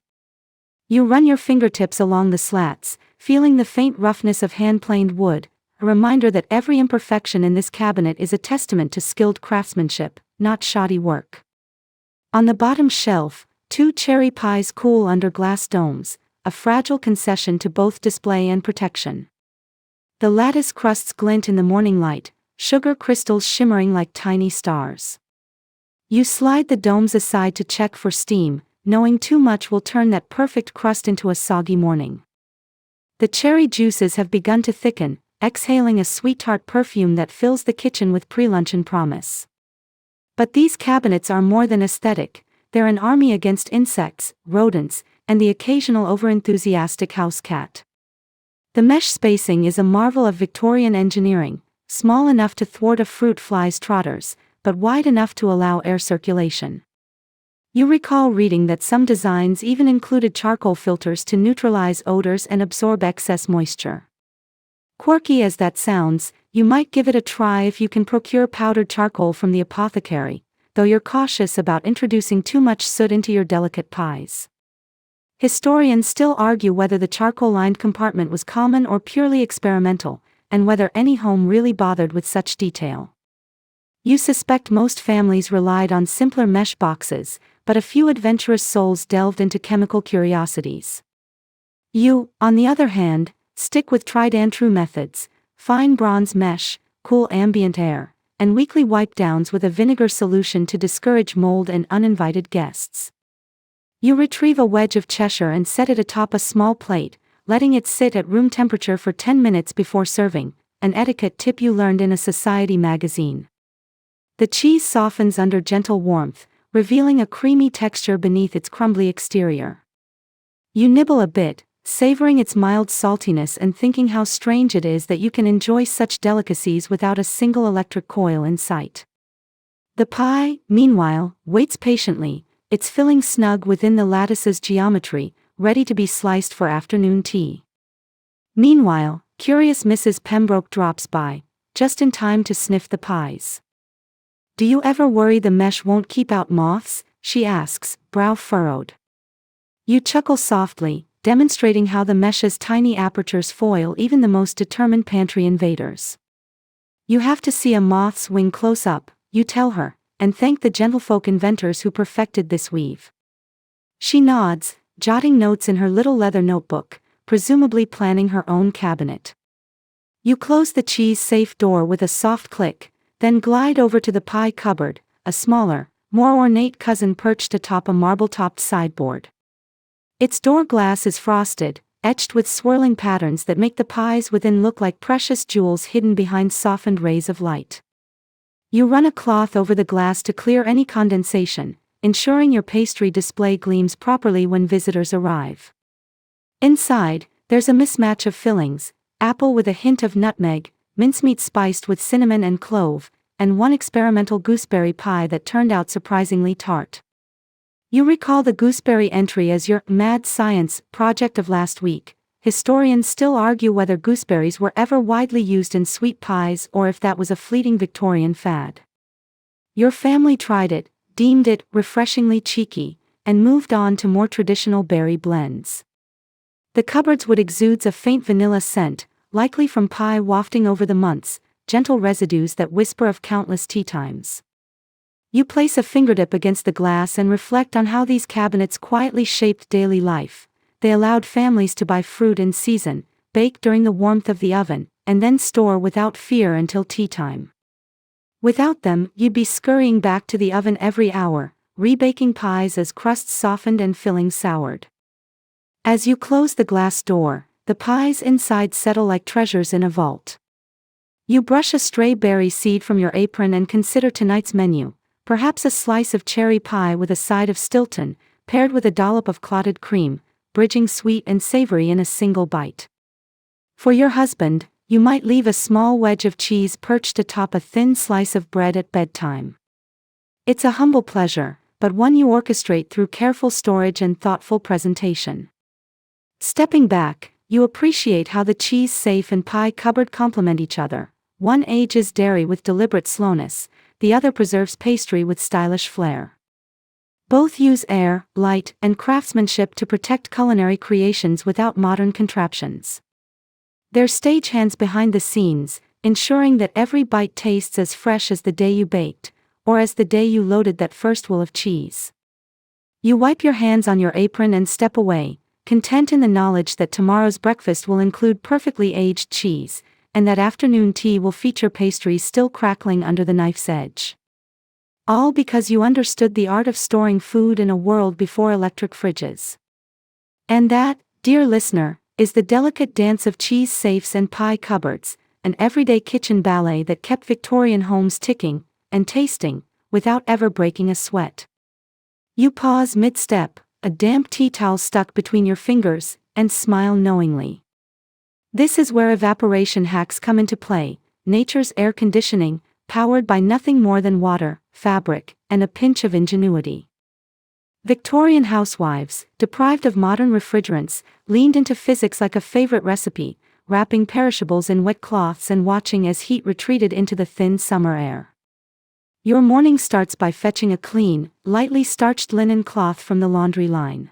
You run your fingertips along the slats, feeling the faint roughness of hand-planed wood, a reminder that every imperfection in this cabinet is a testament to skilled craftsmanship, not shoddy work. On the bottom shelf, 2 cherry pies cool under glass domes, a fragile concession to both display and protection. The lattice crusts glint in the morning light, sugar crystals shimmering like tiny stars. You slide the domes aside to check for steam, knowing too much will turn that perfect crust into a soggy morning. The cherry juices have begun to thicken, exhaling a sweet tart perfume that fills the kitchen with pre-luncheon promise. But these cabinets are more than aesthetic, they're an army against insects, rodents, and the occasional overenthusiastic house cat. The mesh spacing is a marvel of Victorian engineering, small enough to thwart a fruit fly's trotters, but wide enough to allow air circulation. You recall reading that some designs even included charcoal filters to neutralize odors and absorb excess moisture. Quirky as that sounds, you might give it a try if you can procure powdered charcoal from the apothecary, though you're cautious about introducing too much soot into your delicate pies. Historians still argue whether the charcoal-lined compartment was common or purely experimental, and whether any home really bothered with such detail. You suspect most families relied on simpler mesh boxes, but a few adventurous souls delved into chemical curiosities. You, on the other hand, stick with tried-and-true methods: fine bronze mesh, cool ambient air, and weekly wipe-downs with a vinegar solution to discourage mold and uninvited guests. You retrieve a wedge of Cheshire and set it atop a small plate, letting it sit at room temperature for 10 minutes before serving, an etiquette tip you learned in a society magazine. The cheese softens under gentle warmth, revealing a creamy texture beneath its crumbly exterior. You nibble a bit, savoring its mild saltiness and thinking how strange it is that you can enjoy such delicacies without a single electric coil in sight. The pie, meanwhile, waits patiently, its filling snug within the lattice's geometry, ready to be sliced for afternoon tea. Meanwhile, curious Mrs. Pembroke drops by, just in time to sniff the pies. "Do you ever worry the mesh won't keep out moths?" she asks, brow furrowed. You chuckle softly, demonstrating how the mesh's tiny apertures foil even the most determined pantry invaders. "You have to see a moth's wing close up," you tell her, "and thank the gentlefolk inventors who perfected this weave." She nods, jotting notes in her little leather notebook, presumably planning her own cabinet. You close the cheese-safe door with a soft click, then glide over to the pie cupboard, a smaller, more ornate cousin perched atop a marble-topped sideboard. Its door glass is frosted, etched with swirling patterns that make the pies within look like precious jewels hidden behind softened rays of light. You run a cloth over the glass to clear any condensation, ensuring your pastry display gleams properly when visitors arrive. Inside, there's a mismatch of fillings: apple with a hint of nutmeg, mincemeat spiced with cinnamon and clove, and one experimental gooseberry pie that turned out surprisingly tart. You recall the gooseberry entry as your mad science project of last week. Historians still argue whether gooseberries were ever widely used in sweet pies or if that was a fleeting Victorian fad. Your family tried it, deemed it refreshingly cheeky, and moved on to more traditional berry blends. The cupboards would exude a faint vanilla scent, likely from pie wafting over the months, gentle residues that whisper of countless tea times. You place a fingertip against the glass and reflect on how these cabinets quietly shaped daily life. They allowed families to buy fruit in season, bake during the warmth of the oven, and then store without fear until tea time. Without them, you'd be scurrying back to the oven every hour, rebaking pies as crusts softened and fillings soured. As you close the glass door, the pies inside settle like treasures in a vault. You brush a stray berry seed from your apron and consider tonight's menu, perhaps a slice of cherry pie with a side of Stilton, paired with a dollop of clotted cream, bridging sweet and savory in a single bite. For your husband, you might leave a small wedge of cheese perched atop a thin slice of bread at bedtime. It's a humble pleasure, but one you orchestrate through careful storage and thoughtful presentation. Stepping back, you appreciate how the cheese-safe and pie cupboard complement each other. One ages dairy with deliberate slowness, the other preserves pastry with stylish flair. Both use air, light, and craftsmanship to protect culinary creations without modern contraptions. They're stagehands behind the scenes, ensuring that every bite tastes as fresh as the day you baked, or as the day you loaded that first wool of cheese. You wipe your hands on your apron and step away, content in the knowledge that tomorrow's breakfast will include perfectly aged cheese, and that afternoon tea will feature pastries still crackling under the knife's edge. All because you understood the art of storing food in a world before electric fridges. And that, dear listener, is the delicate dance of cheese safes and pie cupboards, an everyday kitchen ballet that kept Victorian homes ticking and tasting without ever breaking a sweat. You pause mid-step, a damp tea towel stuck between your fingers, and smile knowingly. This is where evaporation hacks come into play: nature's air conditioning, powered by nothing more than water, fabric, and a pinch of ingenuity. Victorian housewives, deprived of modern refrigerants, leaned into physics like a favorite recipe, wrapping perishables in wet cloths and watching as heat retreated into the thin summer air. Your morning starts by fetching a clean, lightly starched linen cloth from the laundry line.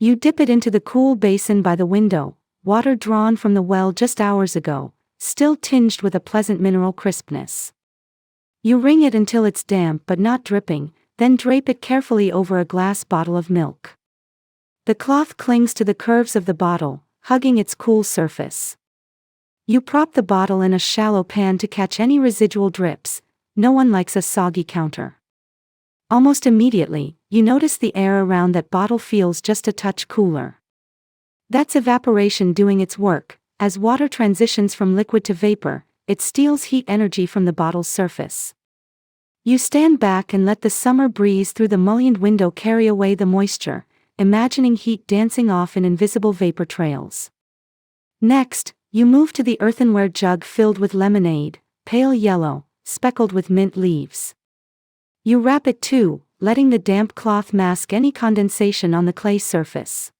You dip it into the cool basin by the window, water drawn from the well just hours ago, still tinged with a pleasant mineral crispness. You wring it until it's damp but not dripping, then drape it carefully over a glass bottle of milk. The cloth clings to the curves of the bottle, hugging its cool surface. You prop the bottle in a shallow pan to catch any residual drips. No one likes a soggy counter. Almost immediately, you notice the air around that bottle feels just a touch cooler. That's evaporation doing its work. As water transitions from liquid to vapor, it steals heat energy from the bottle's surface. You stand back and let the summer breeze through the mullioned window carry away the moisture, imagining heat dancing off in invisible vapor trails. Next, you move to the earthenware jug filled with lemonade, pale yellow, speckled with mint leaves. You wrap it too, letting the damp cloth mask any condensation on the clay surface.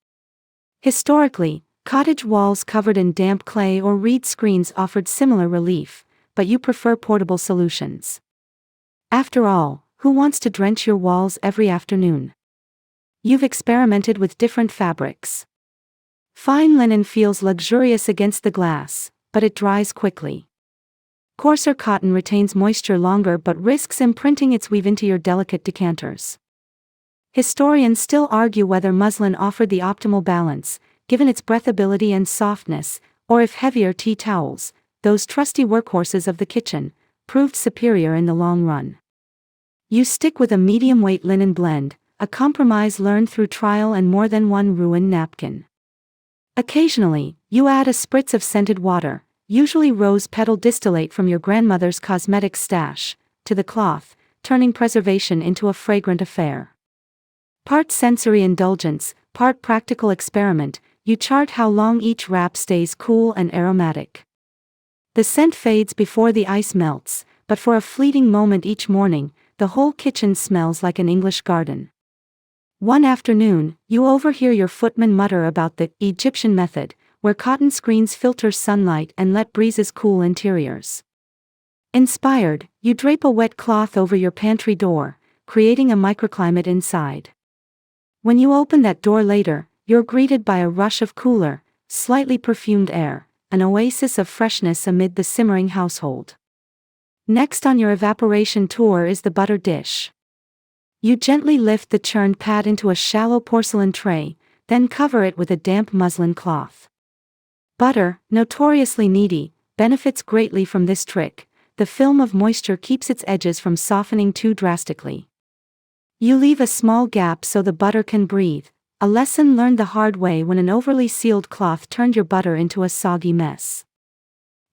Historically, cottage walls covered in damp clay or reed screens offered similar relief, but you prefer portable solutions. After all, who wants to drench your walls every afternoon? You've experimented with different fabrics. Fine linen feels luxurious against the glass, but it dries quickly. Coarser cotton retains moisture longer but risks imprinting its weave into your delicate decanters. Historians still argue whether muslin offered the optimal balance, given its breathability and softness, or if heavier tea towels, those trusty workhorses of the kitchen, proved superior in the long run. You stick with a medium-weight linen blend, a compromise learned through trial and more than one ruined napkin. Occasionally, you add a spritz of scented water, usually rose petal distillate from your grandmother's cosmetic stash, to the cloth, turning preservation into a fragrant affair. Part sensory indulgence, part practical experiment, you chart how long each wrap stays cool and aromatic. The scent fades before the ice melts, but for a fleeting moment each morning, the whole kitchen smells like an English garden. One afternoon, you overhear your footman mutter about the Egyptian method, where cotton screens filter sunlight and let breezes cool interiors. Inspired, you drape a wet cloth over your pantry door, creating a microclimate inside. When you open that door later, you're greeted by a rush of cooler, slightly perfumed air, an oasis of freshness amid the simmering household. Next on your evaporation tour is the butter dish. You gently lift the churned pat into a shallow porcelain tray, then cover it with a damp muslin cloth. Butter, notoriously needy, benefits greatly from this trick. The film of moisture keeps its edges from softening too drastically. You leave a small gap so the butter can breathe, a lesson learned the hard way when an overly sealed cloth turned your butter into a soggy mess.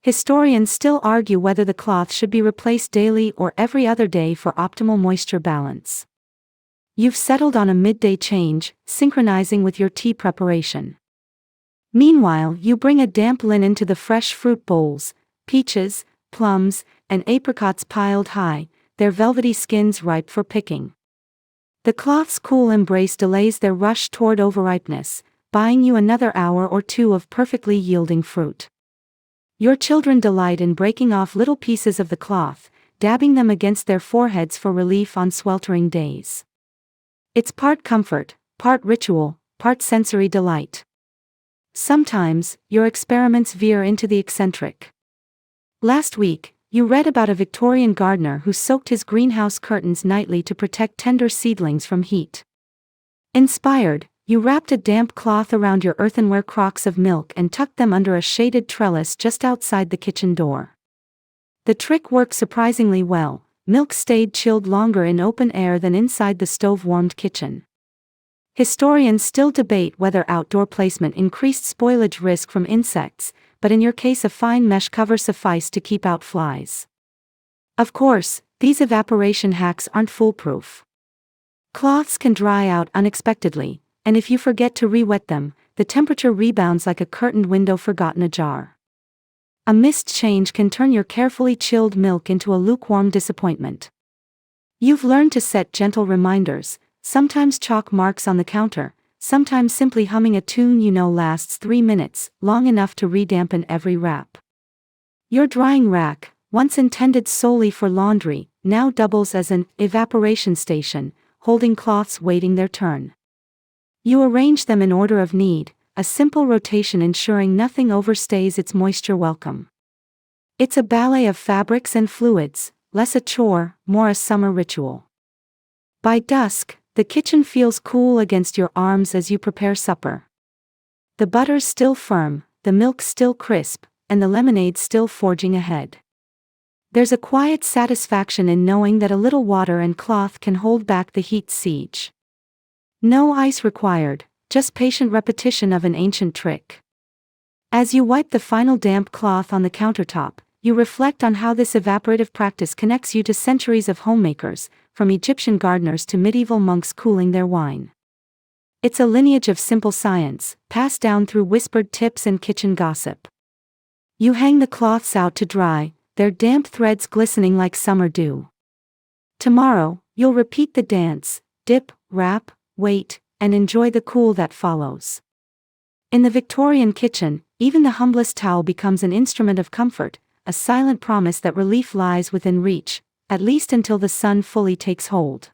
Historians still argue whether the cloth should be replaced daily or every other day for optimal moisture balance. You've settled on a midday change, synchronizing with your tea preparation. Meanwhile, you bring a damp linen to the fresh fruit bowls, peaches, plums, and apricots piled high, their velvety skins ripe for picking. The cloth's cool embrace delays their rush toward overripeness, buying you another hour or two of perfectly yielding fruit. Your children delight in breaking off little pieces of the cloth, dabbing them against their foreheads for relief on sweltering days. It's part comfort, part ritual, part sensory delight. Sometimes, your experiments veer into the eccentric. Last week, you read about a Victorian gardener who soaked his greenhouse curtains nightly to protect tender seedlings from heat. Inspired, you wrapped a damp cloth around your earthenware crocks of milk and tucked them under a shaded trellis just outside the kitchen door. The trick worked surprisingly well. Milk stayed chilled longer in open air than inside the stove-warmed kitchen. Historians still debate whether outdoor placement increased spoilage risk from insects, but in your case a fine mesh cover sufficed to keep out flies. Of course, these evaporation hacks aren't foolproof. Cloths can dry out unexpectedly, and if you forget to re-wet them, the temperature rebounds like a curtained window forgotten ajar. A mist change can turn your carefully chilled milk into a lukewarm disappointment. You've learned to set gentle reminders, sometimes chalk marks on the counter, sometimes simply humming a tune you know lasts 3 minutes, long enough to redampen every wrap. Your drying rack, once intended solely for laundry, now doubles as an evaporation station, holding cloths waiting their turn. You arrange them in order of need, a simple rotation ensuring nothing overstays its moisture welcome. It's a ballet of fabrics and fluids, less a chore, more a summer ritual. By dusk, the kitchen feels cool against your arms as you prepare supper. The butter's still firm, the milk's still crisp, and the lemonade's still forging ahead. There's a quiet satisfaction in knowing that a little water and cloth can hold back the heat's siege. No ice required, just patient repetition of an ancient trick. As you wipe the final damp cloth on the countertop, you reflect on how this evaporative practice connects you to centuries of homemakers, from Egyptian gardeners to medieval monks cooling their wine. It's a lineage of simple science, passed down through whispered tips and kitchen gossip. You hang the cloths out to dry, their damp threads glistening like summer dew. Tomorrow, you'll repeat the dance, dip, wrap, wait, and enjoy the cool that follows. In the Victorian kitchen, even the humblest towel becomes an instrument of comfort, a silent promise that relief lies within reach, at least until the sun fully takes hold.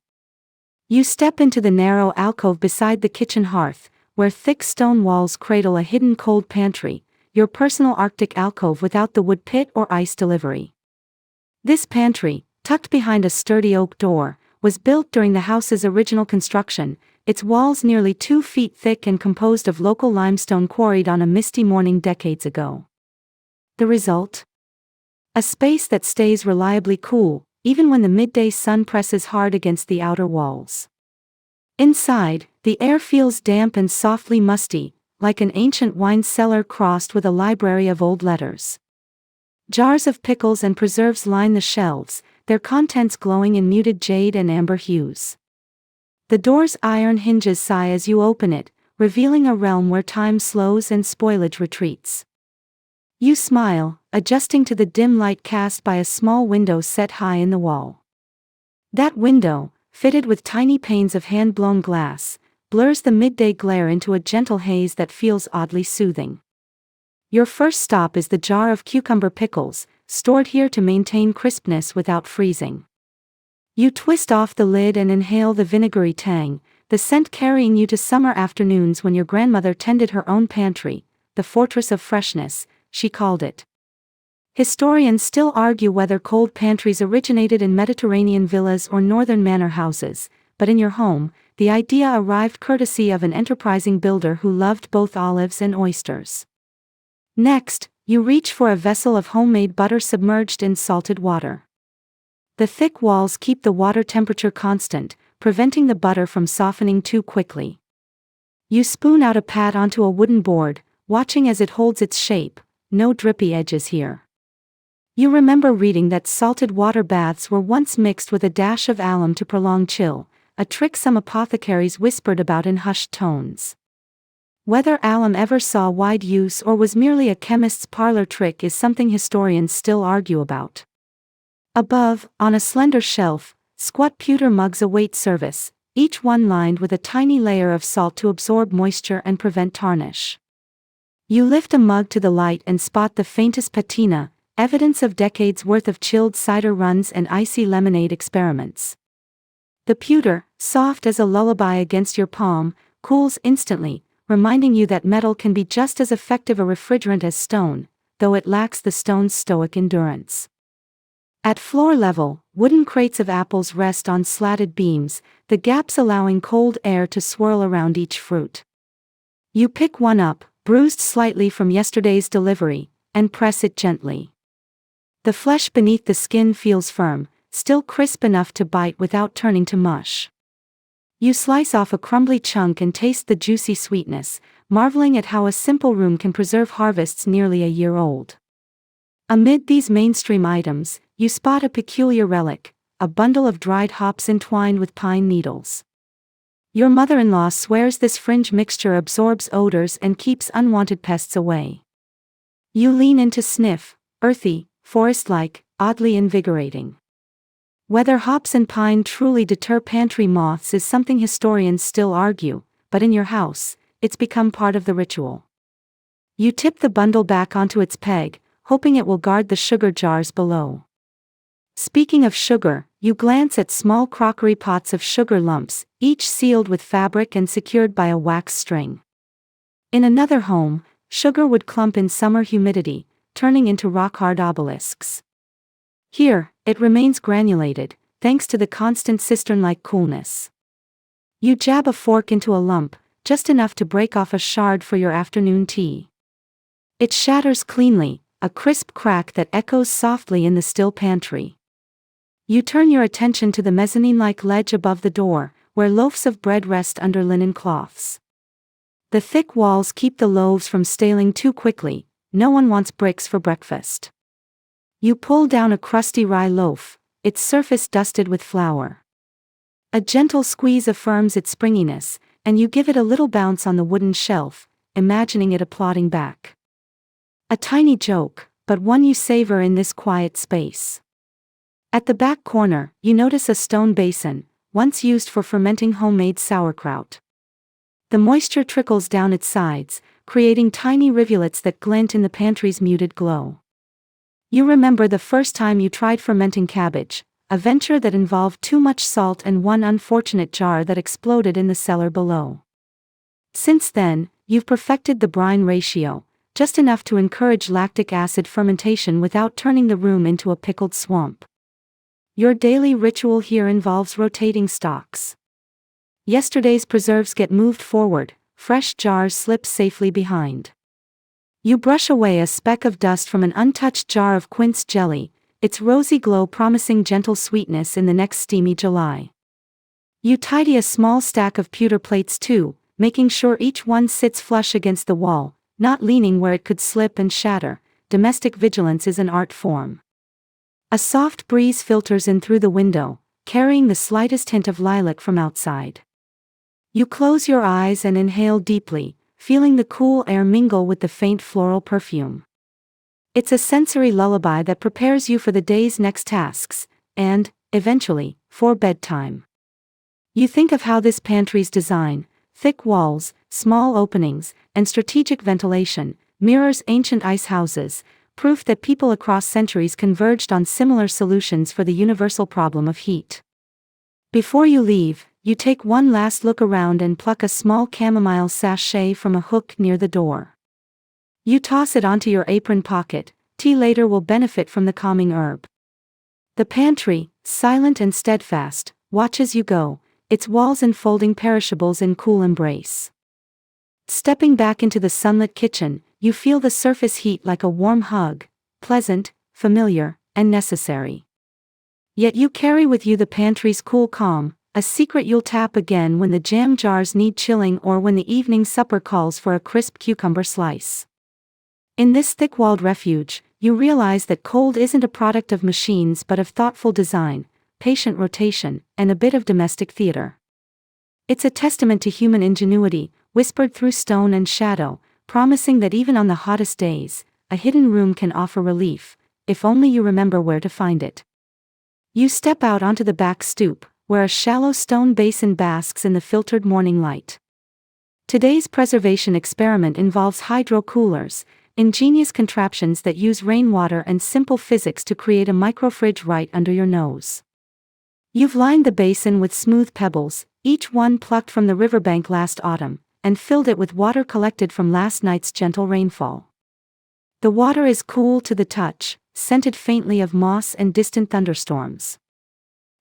You step into the narrow alcove beside the kitchen hearth, where thick stone walls cradle a hidden cold pantry, your personal Arctic alcove without the wood pit or ice delivery. This pantry, tucked behind a sturdy oak door, was built during the house's original construction, its walls nearly 2 feet thick and composed of local limestone quarried on a misty morning decades ago. The result? A space that stays reliably cool, even when the midday sun presses hard against the outer walls. Inside, the air feels damp and softly musty, like an ancient wine cellar crossed with a library of old letters. Jars of pickles and preserves line the shelves, their contents glowing in muted jade and amber hues. The door's iron hinges sigh as you open it, revealing a realm where time slows and spoilage retreats. You smile, adjusting to the dim light cast by a small window set high in the wall. That window, fitted with tiny panes of hand-blown glass, blurs the midday glare into a gentle haze that feels oddly soothing. Your first stop is the jar of cucumber pickles, stored here to maintain crispness without freezing. You twist off the lid and inhale the vinegary tang, the scent carrying you to summer afternoons when your grandmother tended her own pantry, the fortress of freshness, she called it. Historians still argue whether cold pantries originated in Mediterranean villas or northern manor houses, but in your home, the idea arrived courtesy of an enterprising builder who loved both olives and oysters. Next, you reach for a vessel of homemade butter submerged in salted water. The thick walls keep the water temperature constant, preventing the butter from softening too quickly. You spoon out a pat onto a wooden board, watching as it holds its shape, no drippy edges here. You remember reading that salted water baths were once mixed with a dash of alum to prolong chill, a trick some apothecaries whispered about in hushed tones. Whether alum ever saw wide use or was merely a chemist's parlor trick is something historians still argue about. Above, on a slender shelf, squat pewter mugs await service, each one lined with a tiny layer of salt to absorb moisture and prevent tarnish. You lift a mug to the light and spot the faintest patina, evidence of decades worth of chilled cider runs and icy lemonade experiments. The pewter, soft as a lullaby against your palm, cools instantly, reminding you that metal can be just as effective a refrigerant as stone, though it lacks the stone's stoic endurance. At floor level, wooden crates of apples rest on slatted beams, the gaps allowing cold air to swirl around each fruit. You pick one up, bruised slightly from yesterday's delivery, and press it gently. The flesh beneath the skin feels firm, still crisp enough to bite without turning to mush. You slice off a crumbly chunk and taste the juicy sweetness, marveling at how a simple room can preserve harvests nearly a year old. Amid these mainstream items, you spot a peculiar relic, a bundle of dried hops entwined with pine needles. Your mother-in-law swears this fringe mixture absorbs odors and keeps unwanted pests away. You lean in to sniff, earthy, forest-like, oddly invigorating. Whether hops and pine truly deter pantry moths is something historians still argue, but in your house, it's become part of the ritual. You tip the bundle back onto its peg, hoping it will guard the sugar jars below. Speaking of sugar, you glance at small crockery pots of sugar lumps, each sealed with fabric and secured by a wax string. In another home, sugar would clump in summer humidity, turning into rock-hard obelisks. Here, it remains granulated, thanks to the constant cistern-like coolness. You jab a fork into a lump, just enough to break off a shard for your afternoon tea. It shatters cleanly, a crisp crack that echoes softly in the still pantry. You turn your attention to the mezzanine-like ledge above the door, where loaves of bread rest under linen cloths. The thick walls keep the loaves from staling too quickly. No one wants bricks for breakfast. You pull down a crusty rye loaf, its surface dusted with flour. A gentle squeeze affirms its springiness, and you give it a little bounce on the wooden shelf, imagining it applauding back. A tiny joke, but one you savor in this quiet space. At the back corner, you notice a stone basin, once used for fermenting homemade sauerkraut. The moisture trickles down its sides, creating tiny rivulets that glint in the pantry's muted glow. You remember the first time you tried fermenting cabbage, a venture that involved too much salt and one unfortunate jar that exploded in the cellar below. Since then, you've perfected the brine ratio, just enough to encourage lactic acid fermentation without turning the room into a pickled swamp. Your daily ritual here involves rotating stocks. Yesterday's preserves get moved forward, fresh jars slip safely behind. You brush away a speck of dust from an untouched jar of quince jelly, its rosy glow promising gentle sweetness in the next steamy July. You tidy a small stack of pewter plates too, making sure each one sits flush against the wall, not leaning where it could slip and shatter. Domestic vigilance is an art form. A soft breeze filters in through the window, carrying the slightest hint of lilac from outside. You close your eyes and inhale deeply, feeling the cool air mingle with the faint floral perfume. It's a sensory lullaby that prepares you for the day's next tasks, and, eventually, for bedtime. You think of how this pantry's design, thick walls, small openings, and strategic ventilation, mirrors ancient ice houses, proof that people across centuries converged on similar solutions for the universal problem of heat. Before you leave, you take one last look around and pluck a small chamomile sachet from a hook near the door. You toss it onto your apron pocket. Tea later will benefit from the calming herb. The pantry, silent and steadfast, watches you go, its walls enfolding perishables in cool embrace. Stepping back into the sunlit kitchen, you feel the surface heat like a warm hug, pleasant, familiar, and necessary. Yet you carry with you the pantry's cool calm, a secret you'll tap again when the jam jars need chilling or when the evening supper calls for a crisp cucumber slice. In this thick-walled refuge, you realize that cold isn't a product of machines but of thoughtful design, patient rotation, and a bit of domestic theater. It's a testament to human ingenuity, whispered through stone and shadow, promising that even on the hottest days, a hidden room can offer relief, if only you remember where to find it. You step out onto the back stoop, where a shallow stone basin basks in the filtered morning light. Today's preservation experiment involves hydro-coolers, ingenious contraptions that use rainwater and simple physics to create a microfridge right under your nose. You've lined the basin with smooth pebbles, each one plucked from the riverbank last autumn, and filled it with water collected from last night's gentle rainfall. The water is cool to the touch, scented faintly of moss and distant thunderstorms.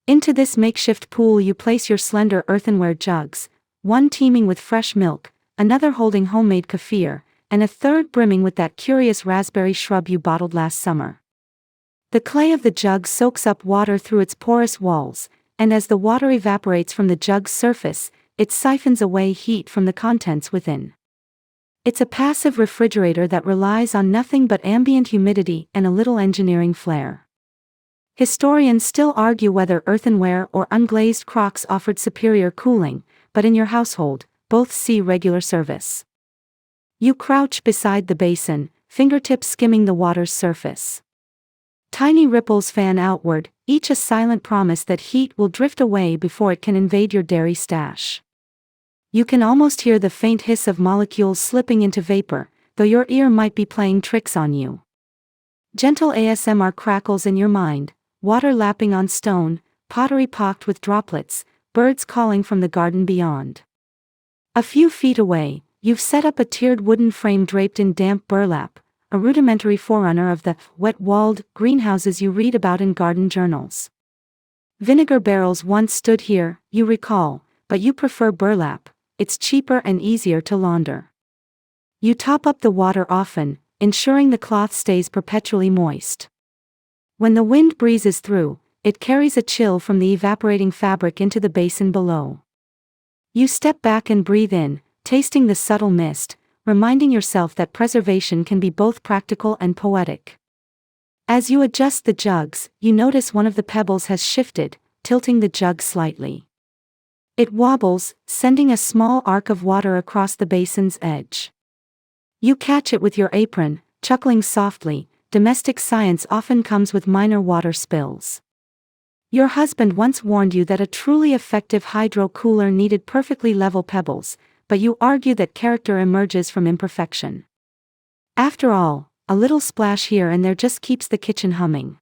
Into this makeshift pool you place your slender earthenware jugs, one teeming with fresh milk, another holding homemade kefir, and a third brimming with that curious raspberry shrub you bottled last summer. The clay of the jug soaks up water through its porous walls, and as the water evaporates from the jug's surface, it siphons away heat from the contents within. It's a passive refrigerator that relies on nothing but ambient humidity and a little engineering flair. Historians still argue whether earthenware or unglazed crocks offered superior cooling, but in your household, both see regular service. You crouch beside the basin, fingertips skimming the water's surface. Tiny ripples fan outward, each a silent promise that heat will drift away before it can invade your dairy stash. You can almost hear the faint hiss of molecules slipping into vapor, though your ear might be playing tricks on you. Gentle ASMR crackles in your mind, water lapping on stone, pottery pocked with droplets, birds calling from the garden beyond. A few feet away, you've set up a tiered wooden frame draped in damp burlap, a rudimentary forerunner of the wet-walled greenhouses you read about in garden journals. Vinegar barrels once stood here, you recall, but you prefer burlap. It's cheaper and easier to launder. You top up the water often, ensuring the cloth stays perpetually moist. When the wind breezes through, it carries a chill from the evaporating fabric into the basin below. You step back and breathe in, tasting the subtle mist, reminding yourself that preservation can be both practical and poetic. As you adjust the jugs, you notice one of the pebbles has shifted, tilting the jug slightly. It wobbles, sending a small arc of water across the basin's edge. You catch it with your apron, chuckling softly. Domestic science often comes with minor water spills. Your husband once warned you that a truly effective hydro cooler needed perfectly level pebbles, but you argue that character emerges from imperfection. After all, a little splash here and there just keeps the kitchen humming.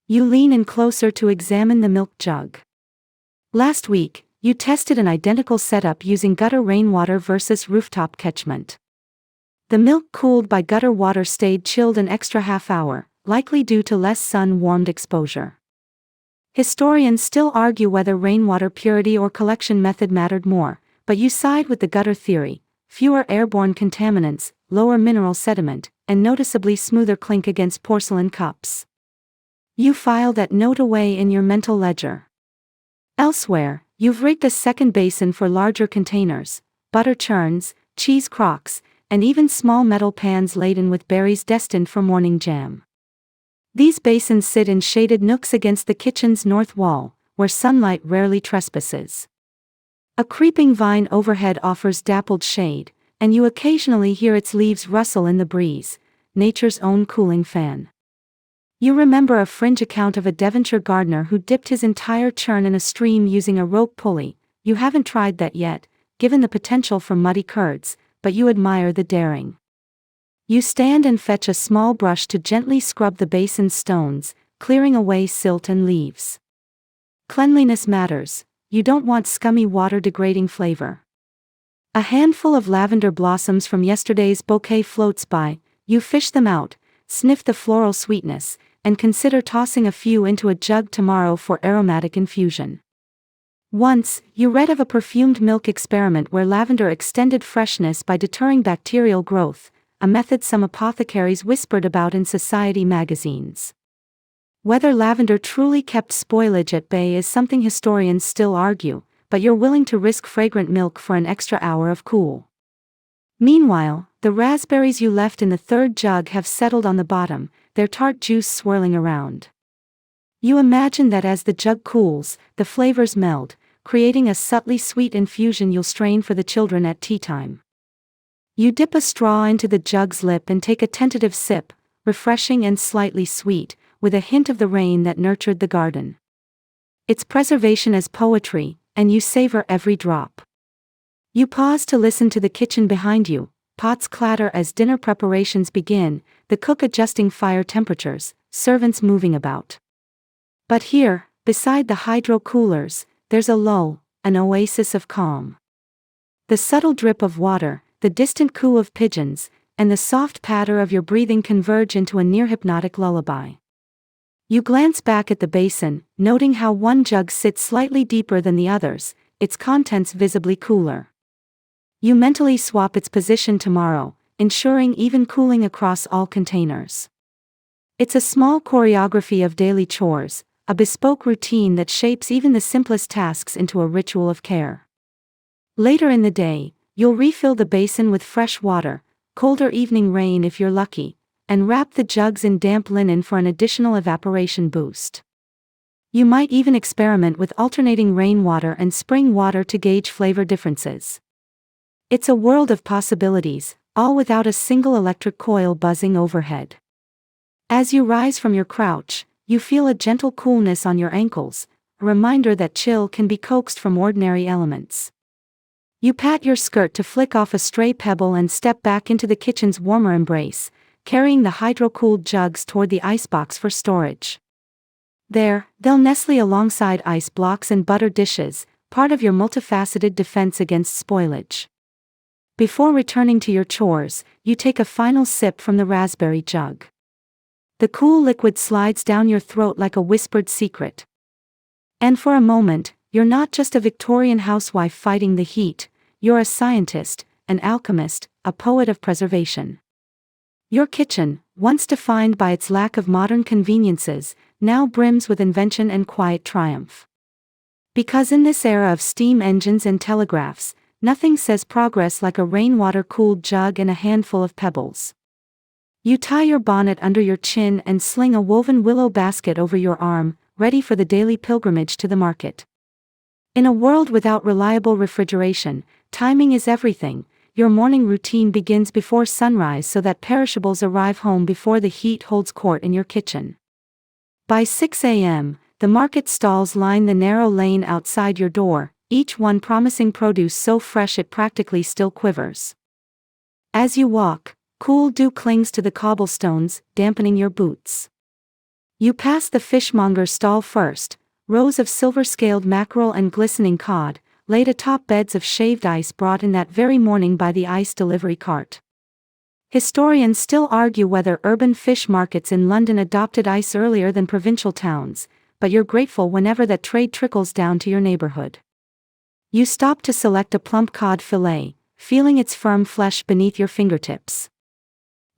You lean in closer to examine the milk jug. Last week, you tested an identical setup using gutter rainwater versus rooftop catchment. The milk cooled by gutter water stayed chilled an extra half hour, likely due to less sun-warmed exposure. Historians still argue whether rainwater purity or collection method mattered more, but you side with the gutter theory: fewer airborne contaminants, lower mineral sediment, and noticeably smoother clink against porcelain cups. You file that note away in your mental ledger. Elsewhere, you've rigged a second basin for larger containers, butter churns, cheese crocks, and even small metal pans laden with berries destined for morning jam. These basins sit in shaded nooks against the kitchen's north wall, where sunlight rarely trespasses. A creeping vine overhead offers dappled shade, and you occasionally hear its leaves rustle in the breeze, nature's own cooling fan. You remember a fringe account of a Devonshire gardener who dipped his entire churn in a stream using a rope pulley. You haven't tried that yet, given the potential for muddy curds, but you admire the daring. You stand and fetch a small brush to gently scrub the basin's stones, clearing away silt and leaves. Cleanliness matters. You don't want scummy water-degrading flavor. A handful of lavender blossoms from yesterday's bouquet floats by. You fish them out, sniff the floral sweetness, and consider tossing a few into a jug tomorrow for aromatic infusion. Once, you read of a perfumed milk experiment where lavender extended freshness by deterring bacterial growth, a method some apothecaries whispered about in society magazines. Whether lavender truly kept spoilage at bay is something historians still argue, but you're willing to risk fragrant milk for an extra hour of cool. Meanwhile, the raspberries you left in the third jug have settled on the bottom, their tart juice swirling around. You imagine that as the jug cools, the flavors meld, creating a subtly sweet infusion you'll strain for the children at tea time. You dip a straw into the jug's lip and take a tentative sip, refreshing and slightly sweet, with a hint of the rain that nurtured the garden. It's preservation as poetry, and you savor every drop. You pause to listen to the kitchen behind you, pots clatter as dinner preparations begin, the cook adjusting fire temperatures, servants moving about. But here, beside the hydro coolers, there's a lull, an oasis of calm. The subtle drip of water, the distant coo of pigeons, and the soft patter of your breathing converge into a near-hypnotic lullaby. You glance back at the basin, noting how one jug sits slightly deeper than the others, its contents visibly cooler. You mentally swap its position tomorrow, ensuring even cooling across all containers. It's a small choreography of daily chores, a bespoke routine that shapes even the simplest tasks into a ritual of care. Later in the day, you'll refill the basin with fresh water, colder evening rain if you're lucky, and wrap the jugs in damp linen for an additional evaporation boost. You might even experiment with alternating rainwater and spring water to gauge flavor differences. It's a world of possibilities, all without a single electric coil buzzing overhead. As you rise from your crouch, you feel a gentle coolness on your ankles, a reminder that chill can be coaxed from ordinary elements. You pat your skirt to flick off a stray pebble and step back into the kitchen's warmer embrace, carrying the hydro-cooled jugs toward the icebox for storage. There, they'll nestle alongside ice blocks and butter dishes, part of your multifaceted defense against spoilage. Before returning to your chores, you take a final sip from the raspberry jug. The cool liquid slides down your throat like a whispered secret. And for a moment, you're not just a Victorian housewife fighting the heat, you're a scientist, an alchemist, a poet of preservation. Your kitchen, once defined by its lack of modern conveniences, now brims with invention and quiet triumph. Because in this era of steam engines and telegraphs, nothing says progress like a rainwater-cooled jug and a handful of pebbles. You tie your bonnet under your chin and sling a woven willow basket over your arm, ready for the daily pilgrimage to the market. In a world without reliable refrigeration, timing is everything. Your morning routine begins before sunrise so that perishables arrive home before the heat holds court in your kitchen. By 6 a.m., the market stalls line the narrow lane outside your door, each one promising produce so fresh it practically still quivers. As you walk, cool dew clings to the cobblestones, dampening your boots. You pass the fishmonger's stall first, rows of silver-scaled mackerel and glistening cod, laid atop beds of shaved ice brought in that very morning by the ice delivery cart. Historians still argue whether urban fish markets in London adopted ice earlier than provincial towns, but you're grateful whenever that trade trickles down to your neighborhood. You stop to select a plump cod fillet, feeling its firm flesh beneath your fingertips.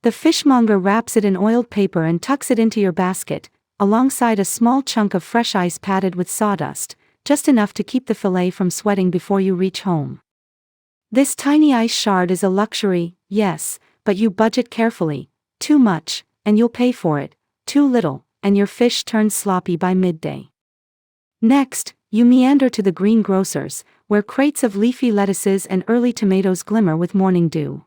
The fishmonger wraps it in oiled paper and tucks it into your basket, alongside a small chunk of fresh ice padded with sawdust, just enough to keep the fillet from sweating before you reach home. This tiny ice shard is a luxury, yes, but you budget carefully. Too much, and you'll pay for it. Too little, and your fish turns sloppy by midday. Next, you meander to the greengrocer's, where crates of leafy lettuces and early tomatoes glimmer with morning dew.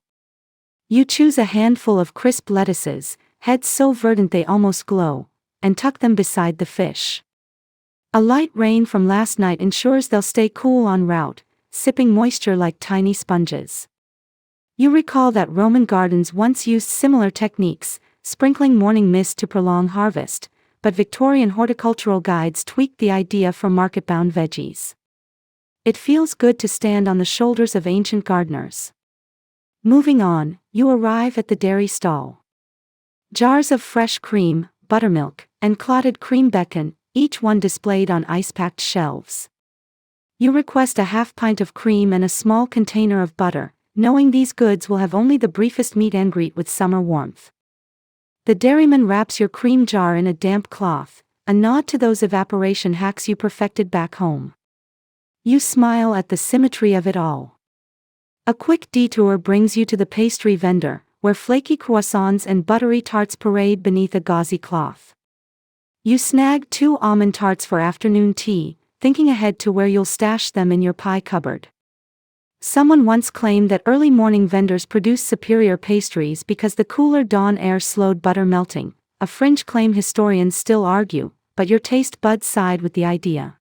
You choose a handful of crisp lettuces, heads so verdant they almost glow, and tuck them beside the fish. A light rain from last night ensures they'll stay cool en route, sipping moisture like tiny sponges. You recall that Roman gardens once used similar techniques, sprinkling morning mist to prolong harvest, but Victorian horticultural guides tweaked the idea for market-bound veggies. It feels good to stand on the shoulders of ancient gardeners. Moving on, you arrive at the dairy stall. Jars of fresh cream, buttermilk, and clotted cream beckon, each one displayed on ice-packed shelves. You request a half pint of cream and a small container of butter, knowing these goods will have only the briefest meet and greet with summer warmth. The dairyman wraps your cream jar in a damp cloth, a nod to those evaporation hacks you perfected back home. You smile at the symmetry of it all. A quick detour brings you to the pastry vendor, where flaky croissants and buttery tarts parade beneath a gauzy cloth. You snag 2 almond tarts for afternoon tea, thinking ahead to where you'll stash them in your pie cupboard. Someone once claimed that early morning vendors produced superior pastries because the cooler dawn air slowed butter melting, a fringe claim historians still argue, but your taste buds side with the idea.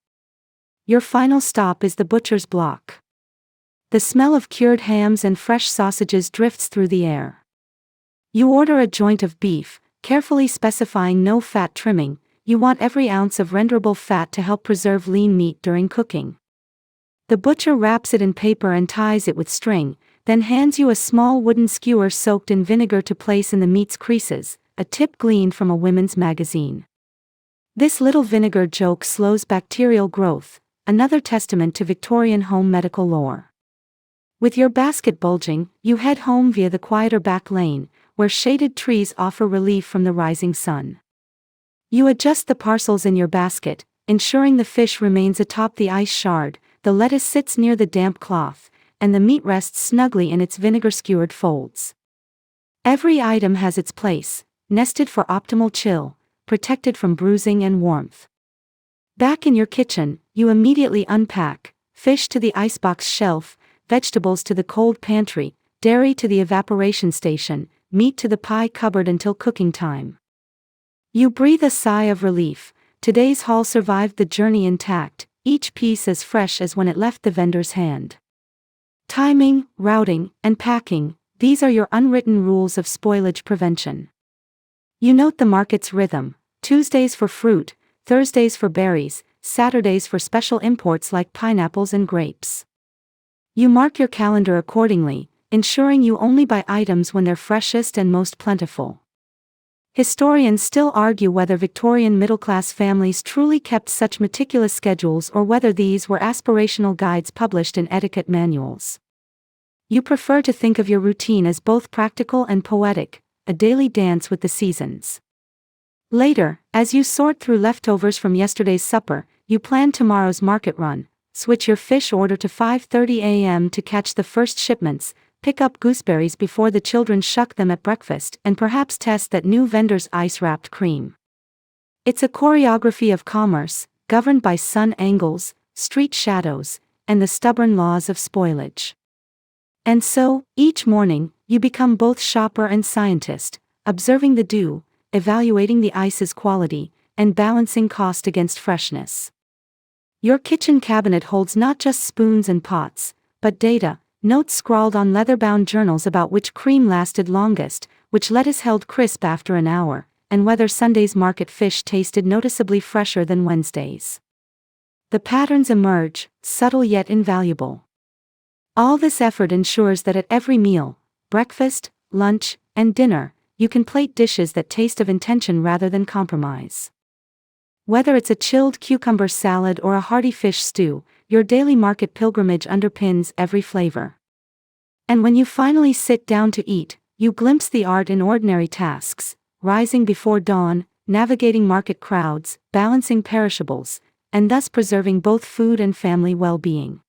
Your final stop is the butcher's block. The smell of cured hams and fresh sausages drifts through the air. You order a joint of beef, carefully specifying no fat trimming. You want every ounce of renderable fat to help preserve lean meat during cooking. The butcher wraps it in paper and ties it with string, then hands you a small wooden skewer soaked in vinegar to place in the meat's creases, a tip gleaned from a women's magazine. This little vinegar joke slows bacterial growth, another testament to Victorian home medical lore. With your basket bulging, you head home via the quieter back lane, where shaded trees offer relief from the rising sun. You adjust the parcels in your basket, ensuring the fish remains atop the ice shard, the lettuce sits near the damp cloth, and the meat rests snugly in its vinegar-skewered folds. Every item has its place, nested for optimal chill, protected from bruising and warmth. Back in your kitchen, you immediately unpack, fish to the icebox shelf, vegetables to the cold pantry, dairy to the evaporation station, meat to the pie cupboard until cooking time. You breathe a sigh of relief. Today's haul survived the journey intact, each piece as fresh as when it left the vendor's hand. Timing, routing, and packing, these are your unwritten rules of spoilage prevention. You note the market's rhythm: Tuesdays for fruit, Thursdays for berries, Saturdays for special imports like pineapples and grapes. You mark your calendar accordingly, ensuring you only buy items when they're freshest and most plentiful. Historians still argue whether Victorian middle-class families truly kept such meticulous schedules or whether these were aspirational guides published in etiquette manuals. You prefer to think of your routine as both practical and poetic, a daily dance with the seasons. Later, as you sort through leftovers from yesterday's supper, you plan tomorrow's market run, switch your fish order to 5:30 a.m. to catch the first shipments, pick up gooseberries before the children shuck them at breakfast, and perhaps test that new vendor's ice-wrapped cream. It's a choreography of commerce, governed by sun angles, street shadows, and the stubborn laws of spoilage. And so, each morning, you become both shopper and scientist, observing the dew, evaluating the ice's quality, and balancing cost against freshness. Your kitchen cabinet holds not just spoons and pots, but data, notes scrawled on leather-bound journals about which cream lasted longest, which lettuce held crisp after an hour, and whether Sunday's market fish tasted noticeably fresher than Wednesday's. The patterns emerge, subtle yet invaluable. All this effort ensures that at every meal, breakfast, lunch, and dinner, you can plate dishes that taste of intention rather than compromise. Whether it's a chilled cucumber salad or a hearty fish stew, your daily market pilgrimage underpins every flavor. And when you finally sit down to eat, you glimpse the art in ordinary tasks: rising before dawn, navigating market crowds, balancing perishables, and thus preserving both food and family well-being.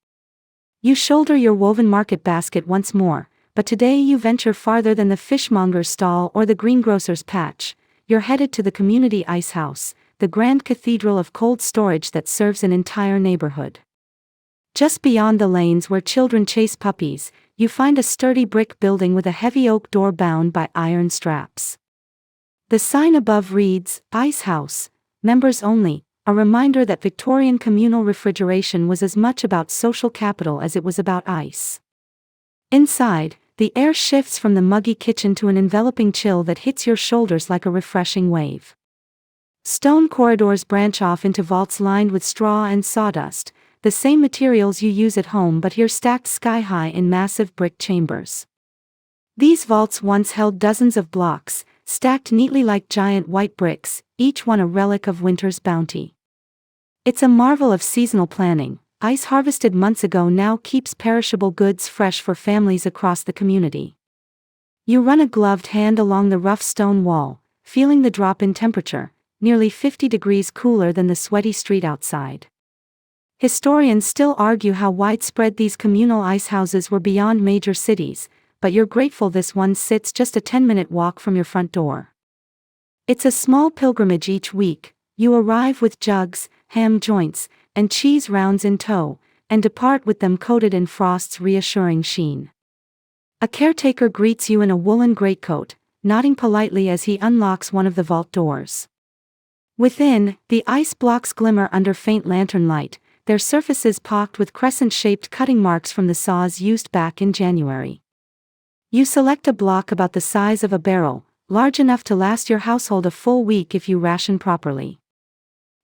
You shoulder your woven market basket once more, but today you venture farther than the fishmonger's stall or the greengrocer's patch. You're headed to the community ice house, the grand cathedral of cold storage that serves an entire neighborhood. Just beyond the lanes where children chase puppies, you find a sturdy brick building with a heavy oak door bound by iron straps. The sign above reads, "Ice House, Members Only," a reminder that Victorian communal refrigeration was as much about social capital as it was about ice. Inside, the air shifts from the muggy kitchen to an enveloping chill that hits your shoulders like a refreshing wave. Stone corridors branch off into vaults lined with straw and sawdust, the same materials you use at home but here stacked sky-high in massive brick chambers. These vaults once held dozens of blocks, stacked neatly like giant white bricks, each one a relic of winter's bounty. It's a marvel of seasonal planning. Ice harvested months ago now keeps perishable goods fresh for families across the community. You run a gloved hand along the rough stone wall, feeling the drop in temperature, nearly 50 degrees cooler than the sweaty street outside. Historians still argue how widespread these communal ice houses were beyond major cities, but you're grateful this one sits just a 10-minute walk from your front door. It's a small pilgrimage each week. You arrive with jugs, ham joints, and cheese rounds in tow, and depart with them coated in frost's reassuring sheen. A caretaker greets you in a woolen greatcoat, nodding politely as he unlocks one of the vault doors. Within, the ice blocks glimmer under faint lantern light, their surfaces pocked with crescent-shaped cutting marks from the saws used back in January. You select a block about the size of a barrel, large enough to last your household a full week if you ration properly.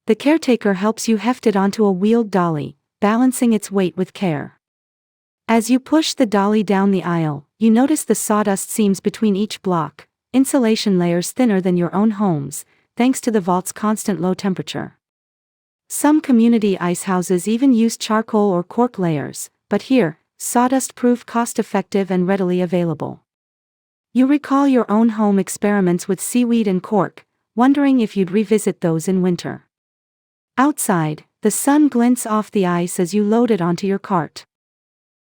The caretaker helps you heft it onto a wheeled dolly, balancing its weight with care. As you push the dolly down the aisle, you notice the sawdust seams between each block, insulation layers thinner than your own home's, thanks to the vault's constant low temperature. Some community ice houses even use charcoal or cork layers, but here, sawdust proved cost-effective and readily available. You recall your own home experiments with seaweed and cork, wondering if you'd revisit those in winter. Outside, the sun glints off the ice as you load it onto your cart.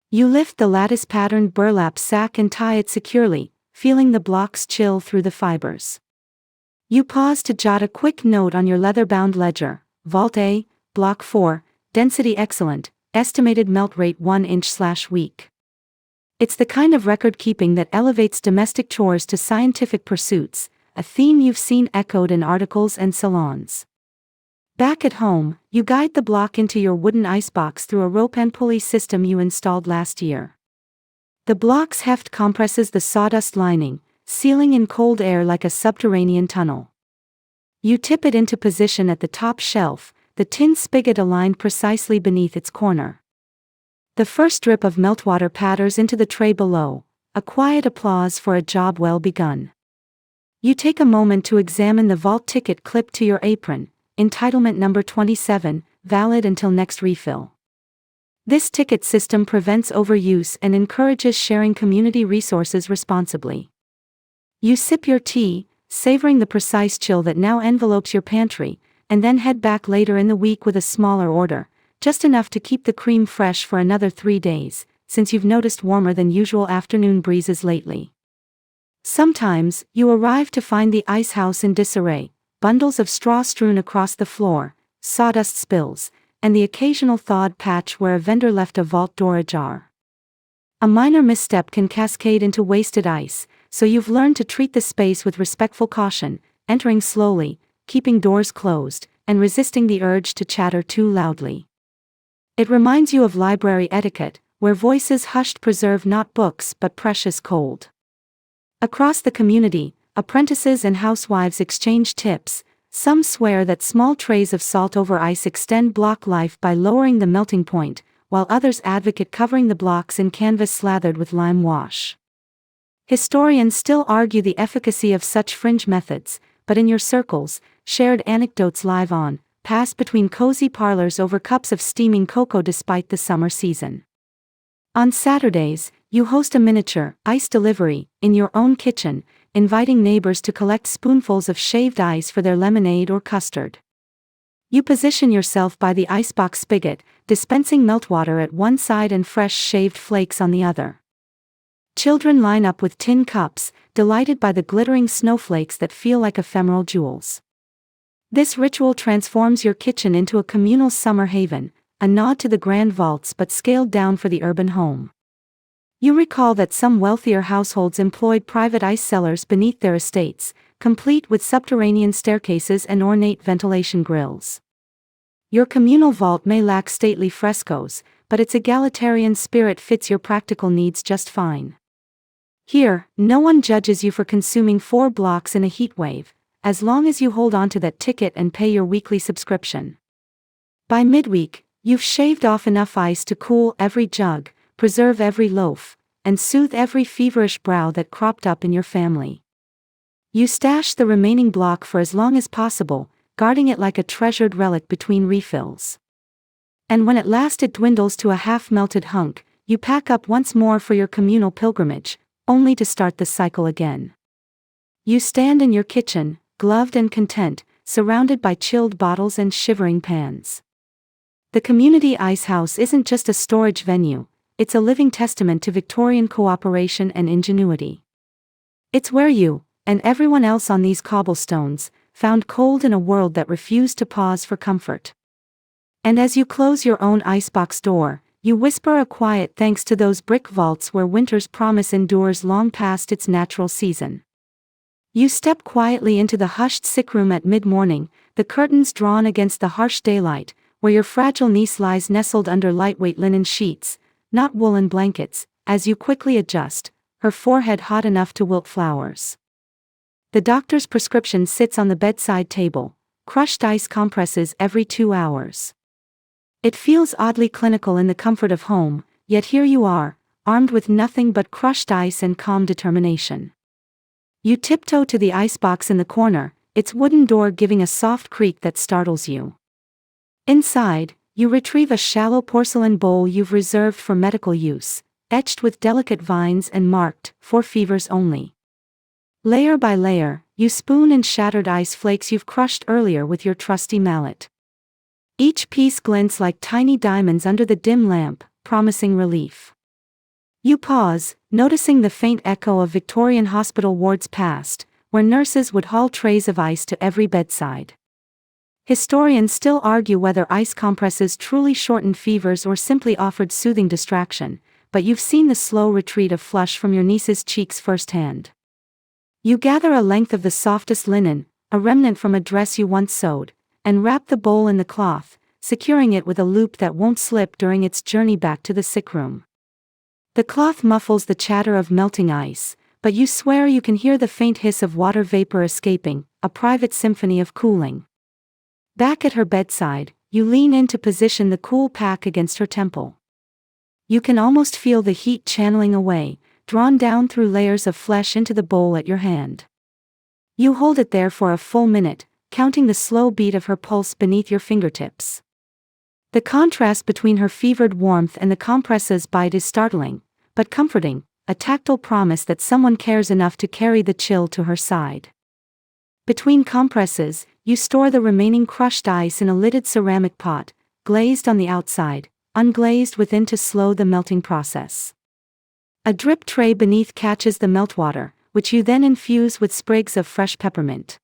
You lift the lattice-patterned burlap sack and tie it securely, feeling the blocks chill through the fibers. You pause to jot a quick note on your leather-bound ledger: Vault A, Block 4, density excellent, estimated melt rate 1 inch/week. It's the kind of record-keeping that elevates domestic chores to scientific pursuits, a theme you've seen echoed in articles and salons. Back at home, you guide the block into your wooden icebox through a rope and pulley system you installed last year. The block's heft compresses the sawdust lining, sealing in cold air like a subterranean tunnel. You tip it into position at the top shelf, the tin spigot aligned precisely beneath its corner. The first drip of meltwater patters into the tray below, a quiet applause for a job well begun. You take a moment to examine the vault ticket clipped to your apron, entitlement number 27, valid until next refill. This ticket system prevents overuse and encourages sharing community resources responsibly. You sip your tea, savoring the precise chill that now envelopes your pantry, and then head back later in the week with a smaller order, just enough to keep the cream fresh for another 3 days, since you've noticed warmer than usual afternoon breezes lately. Sometimes, you arrive to find the ice house in disarray, bundles of straw strewn across the floor, sawdust spills, and the occasional thawed patch where a vendor left a vault door ajar. A minor misstep can cascade into wasted ice, so you've learned to treat the space with respectful caution, entering slowly, keeping doors closed, and resisting the urge to chatter too loudly. It reminds you of library etiquette, where voices hushed preserve not books but precious cold. Across the community, apprentices and housewives exchange tips. Some swear that small trays of salt over ice extend block life by lowering the melting point, while others advocate covering the blocks in canvas slathered with lime wash. Historians still argue the efficacy of such fringe methods, but in your circles, shared anecdotes live on, pass between cozy parlors over cups of steaming cocoa despite the summer season. On Saturdays, you host a miniature ice delivery in your own kitchen, inviting neighbors to collect spoonfuls of shaved ice for their lemonade or custard. You position yourself by the icebox spigot, dispensing meltwater at one side and fresh shaved flakes on the other. Children line up with tin cups, delighted by the glittering snowflakes that feel like ephemeral jewels. This ritual transforms your kitchen into a communal summer haven, a nod to the grand vaults but scaled down for the urban home. You recall that some wealthier households employed private ice cellars beneath their estates, complete with subterranean staircases and ornate ventilation grills. Your communal vault may lack stately frescoes, but its egalitarian spirit fits your practical needs just fine. Here, no one judges you for consuming 4 blocks in a heat wave, as long as you hold on to that ticket and pay your weekly subscription. By midweek, you've shaved off enough ice to cool every jug, preserve every loaf, and soothe every feverish brow that cropped up in your family. You stash the remaining block for as long as possible, guarding it like a treasured relic between refills. And when at last it dwindles to a half-melted hunk, you pack up once more for your communal pilgrimage, only to start the cycle again. You stand in your kitchen, gloved and content, surrounded by chilled bottles and shivering pans. The community ice house isn't just a storage venue, it's a living testament to Victorian cooperation and ingenuity. It's where you, and everyone else on these cobblestones, found cold in a world that refused to pause for comfort. And as you close your own icebox door, you whisper a quiet thanks to those brick vaults where winter's promise endures long past its natural season. You step quietly into the hushed sickroom at mid-morning, the curtains drawn against the harsh daylight, where your fragile niece lies nestled under lightweight linen sheets, not woolen blankets, as you quickly adjust, her forehead hot enough to wilt flowers. The doctor's prescription sits on the bedside table, crushed ice compresses every 2 hours. It feels oddly clinical in the comfort of home, yet here you are, armed with nothing but crushed ice and calm determination. You tiptoe to the icebox in the corner, its wooden door giving a soft creak that startles you. Inside, you retrieve a shallow porcelain bowl you've reserved for medical use, etched with delicate vines and marked, for fevers only. Layer by layer, you spoon in shattered ice flakes you've crushed earlier with your trusty mallet. Each piece glints like tiny diamonds under the dim lamp, promising relief. You pause, noticing the faint echo of Victorian hospital wards past, where nurses would haul trays of ice to every bedside. Historians still argue whether ice compresses truly shortened fevers or simply offered soothing distraction, but you've seen the slow retreat of flush from your niece's cheeks firsthand. You gather a length of the softest linen, a remnant from a dress you once sewed, and wrap the bowl in the cloth, securing it with a loop that won't slip during its journey back to the sickroom. The cloth muffles the chatter of melting ice, but you swear you can hear the faint hiss of water vapor escaping, a private symphony of cooling. Back at her bedside, you lean in to position the cool pack against her temple. You can almost feel the heat channeling away, drawn down through layers of flesh into the bowl at your hand. You hold it there for a full minute, counting the slow beat of her pulse beneath your fingertips. The contrast between her fevered warmth and the compress's bite is startling, but comforting, a tactile promise that someone cares enough to carry the chill to her side. Between compresses, you store the remaining crushed ice in a lidded ceramic pot, glazed on the outside, unglazed within to slow the melting process. A drip tray beneath catches the meltwater, which you then infuse with sprigs of fresh peppermint.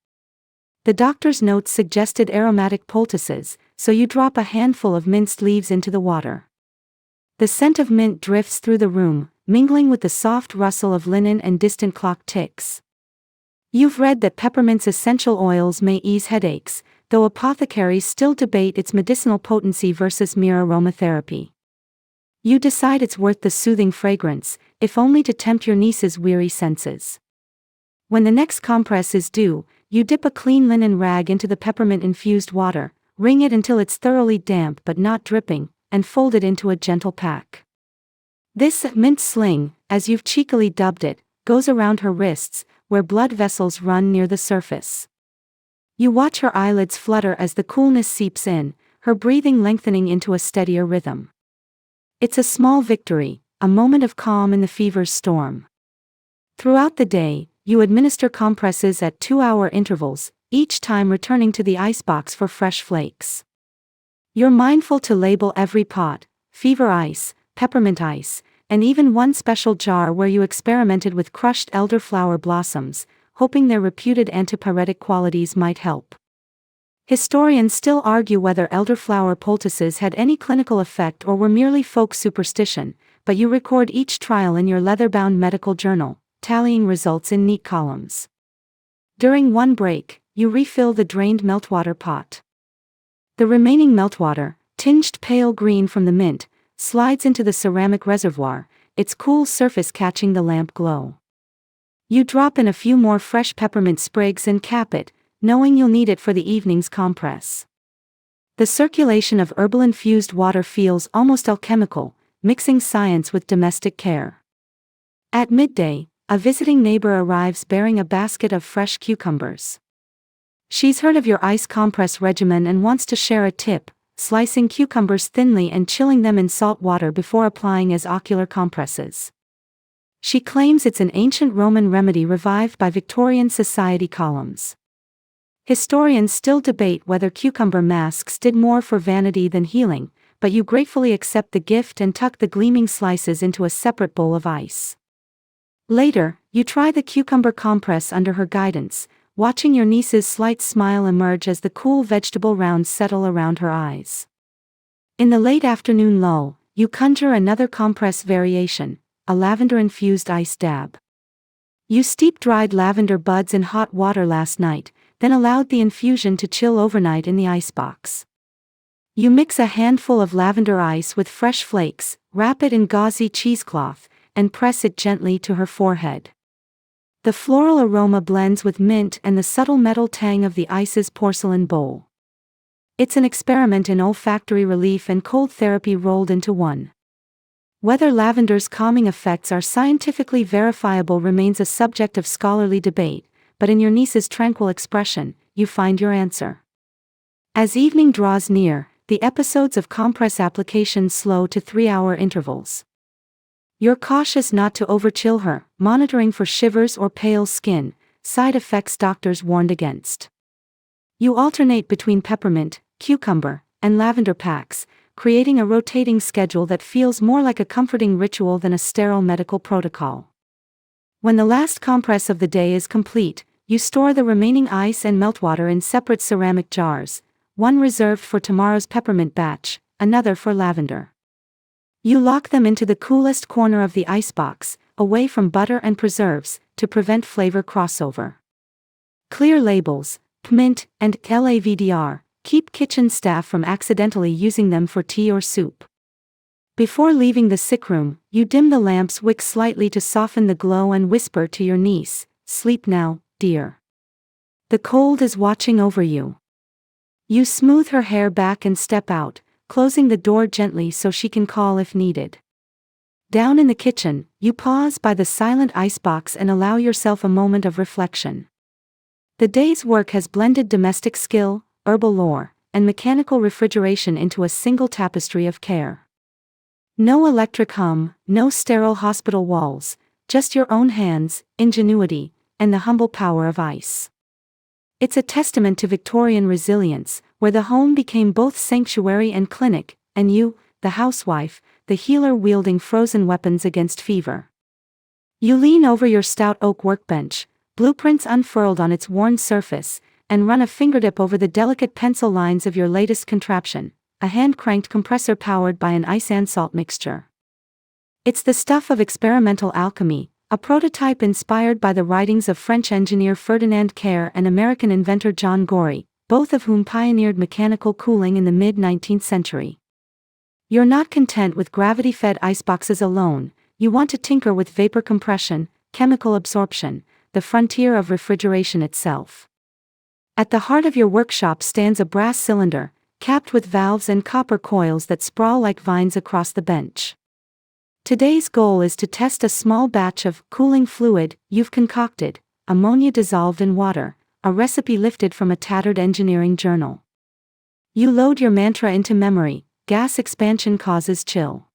The doctor's notes suggested aromatic poultices, so you drop a handful of minced leaves into the water. The scent of mint drifts through the room, mingling with the soft rustle of linen and distant clock ticks. You've read that peppermint's essential oils may ease headaches, though apothecaries still debate its medicinal potency versus mere aromatherapy. You decide it's worth the soothing fragrance, if only to tempt your niece's weary senses. When the next compress is due, you dip a clean linen rag into the peppermint-infused water, wring it until it's thoroughly damp but not dripping, and fold it into a gentle pack. This mint sling, as you've cheekily dubbed it, goes around her wrists, where blood vessels run near the surface. You watch her eyelids flutter as the coolness seeps in, her breathing lengthening into a steadier rhythm. It's a small victory, a moment of calm in the fever's storm. Throughout the day, you administer compresses at 2-hour intervals, each time returning to the icebox for fresh flakes. You're mindful to label every pot, fever ice, peppermint ice, and even one special jar where you experimented with crushed elderflower blossoms, hoping their reputed antipyretic qualities might help. Historians still argue whether elderflower poultices had any clinical effect or were merely folk superstition, but you record each trial in your leather-bound medical journal, tallying results in neat columns. During one break, you refill the drained meltwater pot. The remaining meltwater, tinged pale green from the mint, slides into the ceramic reservoir, its cool surface catching the lamp glow. You drop in a few more fresh peppermint sprigs and cap it, knowing you'll need it for the evening's compress. The circulation of herbal-infused water feels almost alchemical, mixing science with domestic care. At midday, a visiting neighbor arrives bearing a basket of fresh cucumbers. She's heard of your ice compress regimen and wants to share a tip, slicing cucumbers thinly and chilling them in salt water before applying as ocular compresses. She claims it's an ancient Roman remedy revived by Victorian society columns. Historians still debate whether cucumber masks did more for vanity than healing, but you gratefully accept the gift and tuck the gleaming slices into a separate bowl of ice. Later, you try the cucumber compress under her guidance, watching your niece's slight smile emerge as the cool vegetable rounds settle around her eyes. In the late afternoon lull, you conjure another compress variation, a lavender-infused ice dab. You steeped dried lavender buds in hot water last night, then allowed the infusion to chill overnight in the icebox. You mix a handful of lavender ice with fresh flakes, wrap it in gauzy cheesecloth, and press it gently to her forehead. The floral aroma blends with mint and the subtle metal tang of the ice's porcelain bowl. It's an experiment in olfactory relief and cold therapy rolled into one. Whether lavender's calming effects are scientifically verifiable remains a subject of scholarly debate, but in your niece's tranquil expression, you find your answer. As evening draws near, the episodes of compress application slow to 3-hour intervals. You're cautious not to overchill her, monitoring for shivers or pale skin, side effects doctors warned against. You alternate between peppermint, cucumber, and lavender packs, creating a rotating schedule that feels more like a comforting ritual than a sterile medical protocol. When the last compress of the day is complete, you store the remaining ice and meltwater in separate ceramic jars, one reserved for tomorrow's peppermint batch, another for lavender. You lock them into the coolest corner of the icebox, away from butter and preserves, to prevent flavor crossover. Clear labels, mint, and lavdr, keep kitchen staff from accidentally using them for tea or soup. Before leaving the sickroom, you dim the lamp's wick slightly to soften the glow and whisper to your niece, "Sleep now, dear. The cold is watching over you." You smooth her hair back and step out, closing the door gently so she can call if needed. Down in the kitchen, you pause by the silent icebox and allow yourself a moment of reflection. The day's work has blended domestic skill, herbal lore, and mechanical refrigeration into a single tapestry of care. No electric hum, no sterile hospital walls, just your own hands, ingenuity, and the humble power of ice. It's a testament to Victorian resilience, where the home became both sanctuary and clinic, and you, the housewife, the healer wielding frozen weapons against fever. You lean over your stout oak workbench, blueprints unfurled on its worn surface, and run a fingertip over the delicate pencil lines of your latest contraption, a hand-cranked compressor powered by an ice and salt mixture. It's the stuff of experimental alchemy, a prototype inspired by the writings of French engineer Ferdinand Care and American inventor John Gorrie, both of whom pioneered mechanical cooling in the mid-19th century. You're not content with gravity-fed iceboxes alone, you want to tinker with vapor compression, chemical absorption, the frontier of refrigeration itself. At the heart of your workshop stands a brass cylinder, capped with valves and copper coils that sprawl like vines across the bench. Today's goal is to test a small batch of cooling fluid you've concocted, ammonia dissolved in water, a recipe lifted from a tattered engineering journal. You load your mantra into memory: gas expansion causes chill.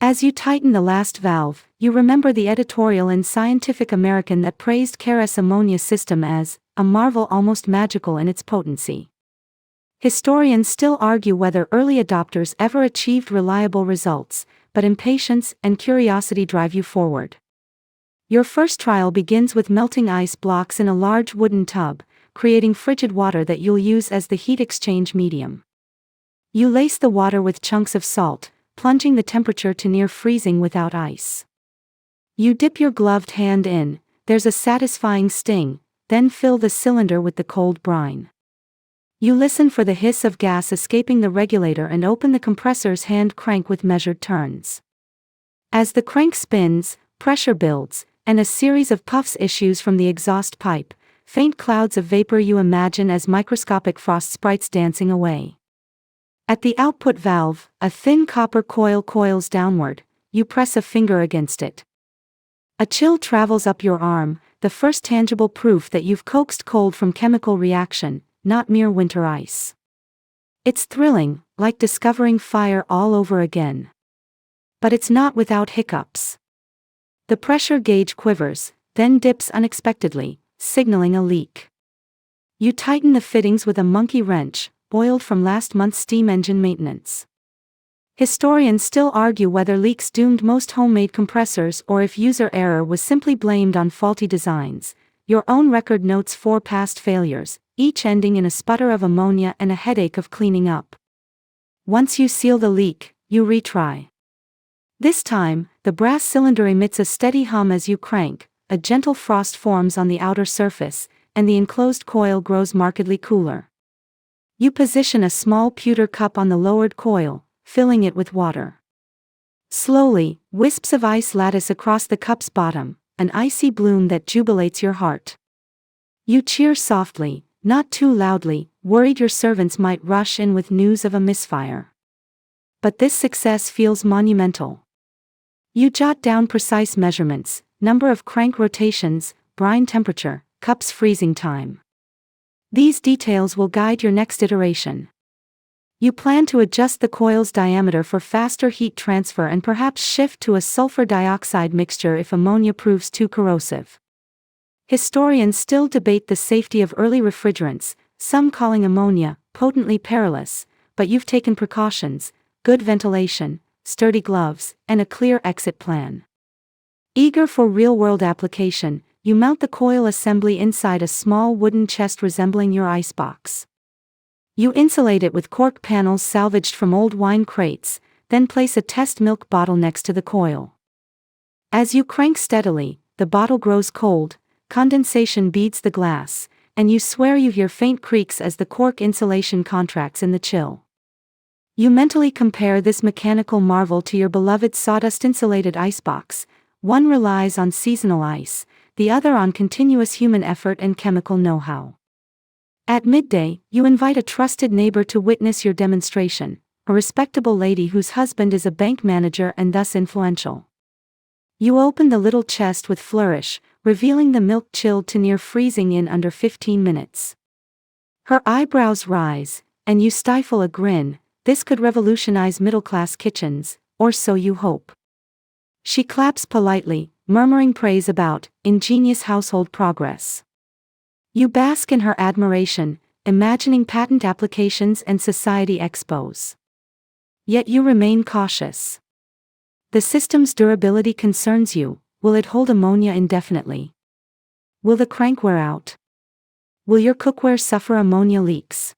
As you tighten the last valve, you remember the editorial in Scientific American that praised Care's ammonia system as a marvel almost magical in its potency. Historians still argue whether early adopters ever achieved reliable results, but impatience and curiosity drive you forward. Your first trial begins with melting ice blocks in a large wooden tub, creating frigid water that you'll use as the heat exchange medium. You lace the water with chunks of salt, plunging the temperature to near freezing without ice. You dip your gloved hand in, there's a satisfying sting, then fill the cylinder with the cold brine. You listen for the hiss of gas escaping the regulator and open the compressor's hand crank with measured turns. As the crank spins, pressure builds, and a series of puffs issues from the exhaust pipe, faint clouds of vapor you imagine as microscopic frost sprites dancing away. At the output valve, a thin copper coil coils downward, you press a finger against it. A chill travels up your arm, the first tangible proof that you've coaxed cold from chemical reaction, not mere winter ice. It's thrilling, like discovering fire all over again. But it's not without hiccups. The pressure gauge quivers, then dips unexpectedly, signaling a leak. You tighten the fittings with a monkey wrench, oiled from last month's steam engine maintenance. Historians still argue whether leaks doomed most homemade compressors or if user error was simply blamed on faulty designs. Your own record notes 4 past failures, each ending in a sputter of ammonia and a headache of cleaning up. Once you seal the leak, you retry. This time, the brass cylinder emits a steady hum as you crank, a gentle frost forms on the outer surface, and the enclosed coil grows markedly cooler. You position a small pewter cup on the lowered coil, filling it with water. Slowly, wisps of ice lattice across the cup's bottom, an icy bloom that jubilates your heart. You cheer softly, not too loudly, worried your servants might rush in with news of a misfire. But this success feels monumental. You jot down precise measurements: number of crank rotations, brine temperature, cup's freezing time. These details will guide your next iteration. You plan to adjust the coil's diameter for faster heat transfer and perhaps shift to a sulfur dioxide mixture if ammonia proves too corrosive. Historians still debate the safety of early refrigerants, some calling ammonia potently perilous, but you've taken precautions: good ventilation, sturdy gloves, and a clear exit plan. Eager for real-world application, you mount the coil assembly inside a small wooden chest resembling your icebox. You insulate it with cork panels salvaged from old wine crates, then place a test milk bottle next to the coil. As you crank steadily, the bottle grows cold, condensation beads the glass, and you swear you hear faint creaks as the cork insulation contracts in the chill. You mentally compare this mechanical marvel to your beloved sawdust-insulated icebox. One relies on seasonal ice, the other on continuous human effort and chemical know-how. At midday, you invite a trusted neighbor to witness your demonstration, a respectable lady whose husband is a bank manager and thus influential. You open the little chest with flourish, revealing the milk chilled to near freezing in under 15 minutes. Her eyebrows rise, and you stifle a grin. This could revolutionize middle-class kitchens, or so you hope. She claps politely, murmuring praise about ingenious household progress. You bask in her admiration, imagining patent applications and society expos. Yet you remain cautious. The system's durability concerns you. Will it hold ammonia indefinitely? Will the crank wear out? Will your cookware suffer ammonia leaks?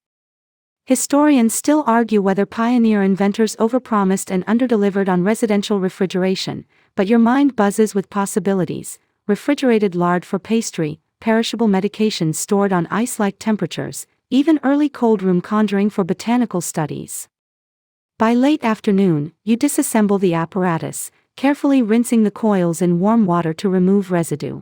Historians still argue whether pioneer inventors overpromised and underdelivered on residential refrigeration, but your mind buzzes with possibilities: refrigerated lard for pastry, perishable medications stored on ice-like temperatures, even early cold room conjuring for botanical studies. By late afternoon, you disassemble the apparatus, carefully rinsing the coils in warm water to remove residue.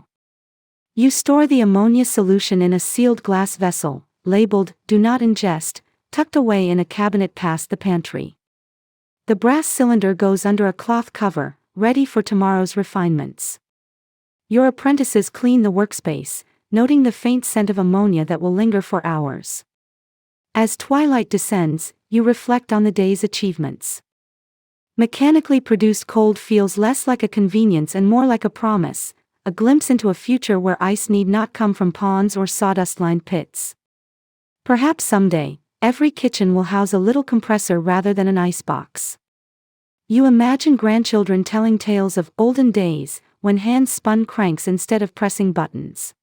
You store the ammonia solution in a sealed glass vessel, labeled "Do not ingest," tucked away in a cabinet past the pantry. The brass cylinder goes under a cloth cover, ready for tomorrow's refinements. Your apprentices clean the workspace, noting the faint scent of ammonia that will linger for hours. As twilight descends, you reflect on the day's achievements. Mechanically produced cold feels less like a convenience and more like a promise, a glimpse into a future where ice need not come from ponds or sawdust-lined pits. Perhaps someday, every kitchen will house a little compressor rather than an icebox. You imagine grandchildren telling tales of olden days, when hands spun cranks instead of pressing buttons.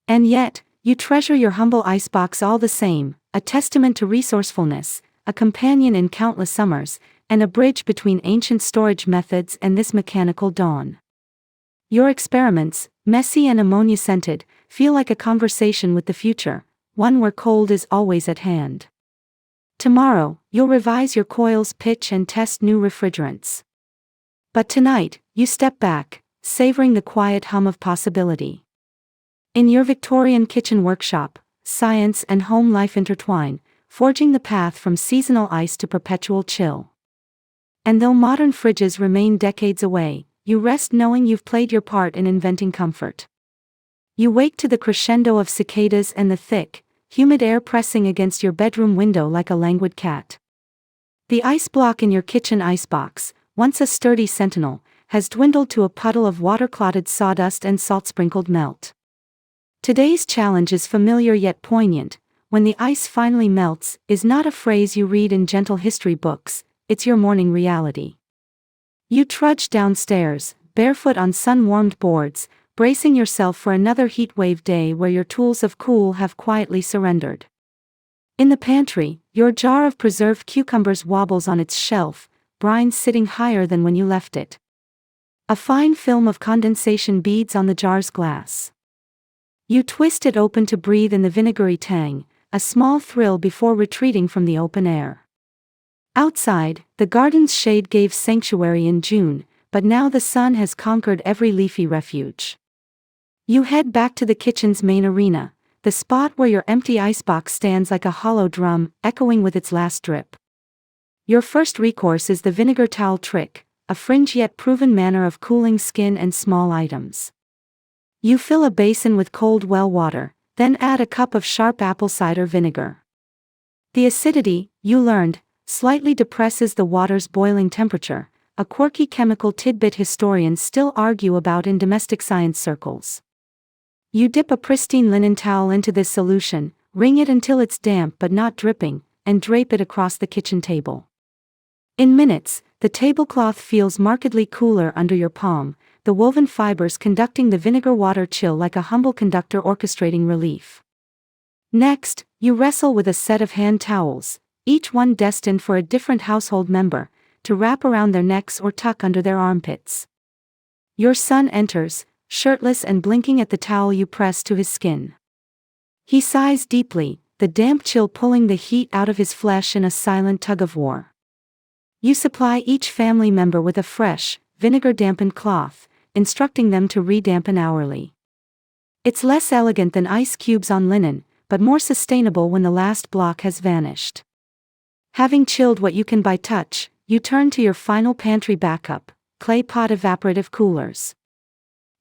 And yet, you treasure your humble icebox all the same, a testament to resourcefulness, a companion in countless summers, and a bridge between ancient storage methods and this mechanical dawn. Your experiments, messy and ammonia-scented, feel like a conversation with the future, one where cold is always at hand. Tomorrow, you'll revise your coils, pitch, and test new refrigerants. But tonight, you step back, savoring the quiet hum of possibility. In your Victorian kitchen workshop, science and home life intertwine, forging the path from seasonal ice to perpetual chill. And though modern fridges remain decades away, you rest knowing you've played your part in inventing comfort. You wake to the crescendo of cicadas and the thick, humid air pressing against your bedroom window like a languid cat. The ice block in your kitchen icebox, once a sturdy sentinel, has dwindled to a puddle of water-clotted sawdust and salt-sprinkled melt. Today's challenge is familiar yet poignant. When the ice finally melts, is not a phrase you read in gentle history books, it's your morning reality. You trudge downstairs, barefoot on sun-warmed boards, bracing yourself for another heatwave day where your tools of cool have quietly surrendered. In the pantry, your jar of preserved cucumbers wobbles on its shelf, brine sitting higher than when you left it. A fine film of condensation beads on the jar's glass. You twist it open to breathe in the vinegary tang, a small thrill before retreating from the open air. Outside, the garden's shade gave sanctuary in June, but now the sun has conquered every leafy refuge. You head back to the kitchen's main arena, the spot where your empty icebox stands like a hollow drum, echoing with its last drip. Your first recourse is the vinegar towel trick, a fringe yet proven manner of cooling skin and small items. You fill a basin with cold well water, then add a cup of sharp apple cider vinegar. The acidity, you learned, slightly depresses the water's boiling temperature, a quirky chemical tidbit historians still argue about in domestic science circles. You dip a pristine linen towel into this solution, wring it until it's damp but not dripping, and drape it across the kitchen table. In minutes, the tablecloth feels markedly cooler under your palm, the woven fibers conducting the vinegar water chill like a humble conductor orchestrating relief. Next, you wrestle with a set of hand towels, each one destined for a different household member, to wrap around their necks or tuck under their armpits. Your son enters, shirtless and blinking at the towel you press to his skin. He sighs deeply, the damp chill pulling the heat out of his flesh in a silent tug-of-war. You supply each family member with a fresh, vinegar-dampened cloth, instructing them to re-dampen hourly. It's less elegant than ice cubes on linen, but more sustainable when the last block has vanished. Having chilled what you can by touch, you turn to your final pantry backup, clay pot evaporative coolers.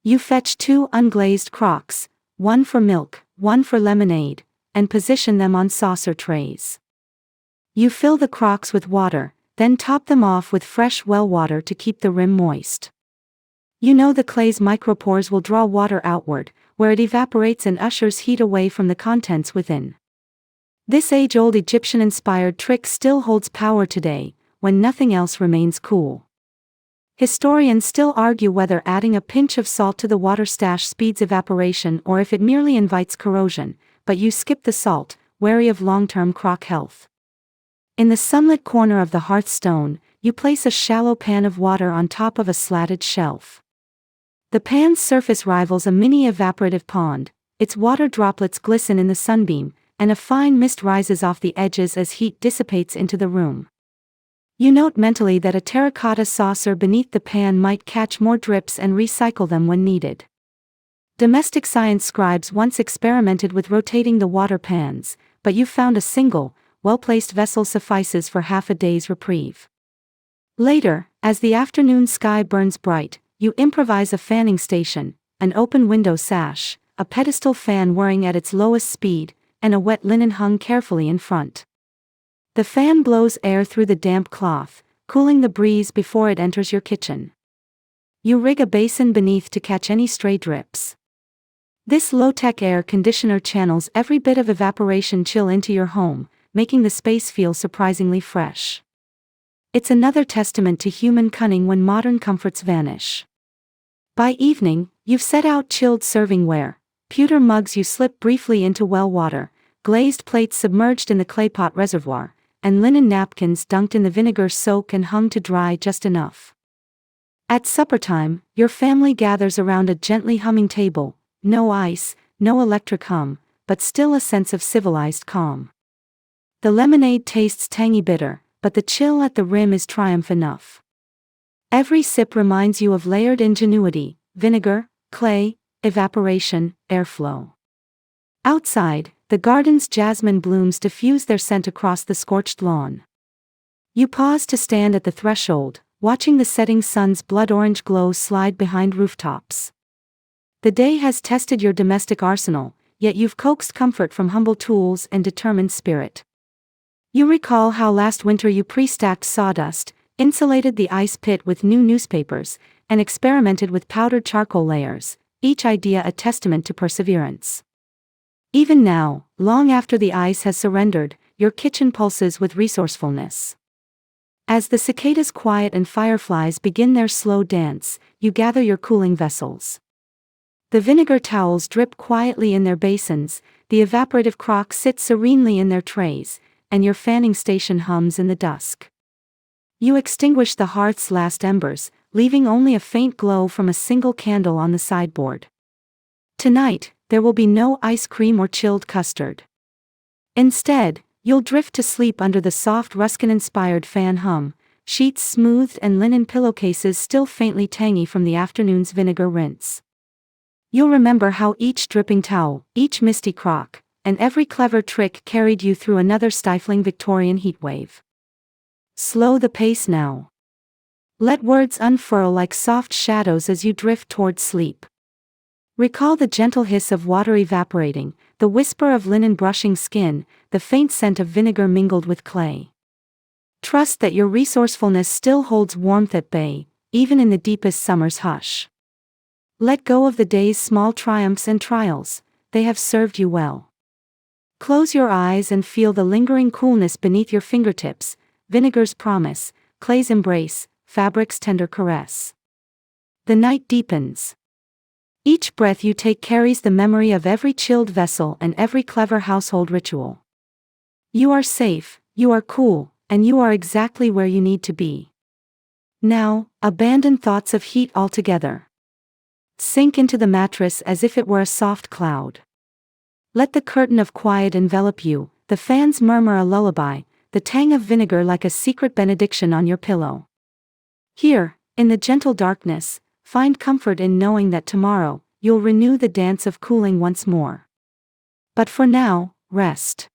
You fetch 2 unglazed crocks, one for milk, one for lemonade, and position them on saucer trays. You fill the crocks with water, then top them off with fresh well water to keep the rim moist. You know the clay's micropores will draw water outward, where it evaporates and ushers heat away from the contents within. This age-old Egyptian-inspired trick still holds power today, when nothing else remains cool. Historians still argue whether adding a pinch of salt to the water stash speeds evaporation or if it merely invites corrosion, but you skip the salt, wary of long-term crock health. In the sunlit corner of the hearthstone, you place a shallow pan of water on top of a slatted shelf. The pan's surface rivals a mini evaporative pond, its water droplets glisten in the sunbeam, and a fine mist rises off the edges as heat dissipates into the room. You note mentally that a terracotta saucer beneath the pan might catch more drips and recycle them when needed. Domestic science scribes once experimented with rotating the water pans, but you found a single, well-placed vessel suffices for half a day's reprieve. Later, as the afternoon sky burns bright, you improvise a fanning station, an open window sash, a pedestal fan whirring at its lowest speed, and a wet linen hung carefully in front. The fan blows air through the damp cloth, cooling the breeze before it enters your kitchen. You rig a basin beneath to catch any stray drips. This low-tech air conditioner channels every bit of evaporation chill into your home, making the space feel surprisingly fresh. It's another testament to human cunning when modern comforts vanish. By evening, you've set out chilled servingware, pewter mugs you slip briefly into well water, glazed plates submerged in the clay pot reservoir, and linen napkins dunked in the vinegar soak and hung to dry just enough. At supper time, your family gathers around a gently humming table, no ice, no electric hum, but still a sense of civilized calm. The lemonade tastes tangy bitter, but the chill at the rim is triumph enough. Every sip reminds you of layered ingenuity, vinegar, clay, evaporation, airflow. Outside, the garden's jasmine blooms diffuse their scent across the scorched lawn. You pause to stand at the threshold, watching the setting sun's blood-orange glow slide behind rooftops. The day has tested your domestic arsenal, yet you've coaxed comfort from humble tools and determined spirit. You recall how last winter you pre-stacked sawdust, insulated the ice pit with new newspapers, and experimented with powdered charcoal layers, each idea a testament to perseverance. Even now, long after the ice has surrendered, your kitchen pulses with resourcefulness. As the cicadas quiet and fireflies begin their slow dance, you gather your cooling vessels. The vinegar towels drip quietly in their basins, the evaporative crocks sit serenely in their trays, and your fanning station hums in the dusk. You extinguish the hearth's last embers, leaving only a faint glow from a single candle on the sideboard. Tonight, there will be no ice cream or chilled custard. Instead, you'll drift to sleep under the soft Ruskin-inspired fan hum, sheets smoothed and linen pillowcases still faintly tangy from the afternoon's vinegar rinse. You'll remember how each dripping towel, each misty crock, and every clever trick carried you through another stifling Victorian heatwave. Slow the pace now. Let words unfurl like soft shadows as you drift towards sleep. Recall the gentle hiss of water evaporating, the whisper of linen brushing skin, the faint scent of vinegar mingled with clay. Trust that your resourcefulness still holds warmth at bay, even in the deepest summer's hush. Let go of the day's small triumphs and trials, they have served you well. Close your eyes and feel the lingering coolness beneath your fingertips, vinegar's promise, clay's embrace, fabric's tender caress. The night deepens. Each breath you take carries the memory of every chilled vessel and every clever household ritual. You are safe, you are cool, and you are exactly where you need to be. Now, abandon thoughts of heat altogether. Sink into the mattress as if it were a soft cloud. Let the curtain of quiet envelop you, the fans murmur a lullaby, the tang of vinegar like a secret benediction on your pillow. Here, in the gentle darkness, find comfort in knowing that tomorrow, you'll renew the dance of cooling once more. But for now, rest.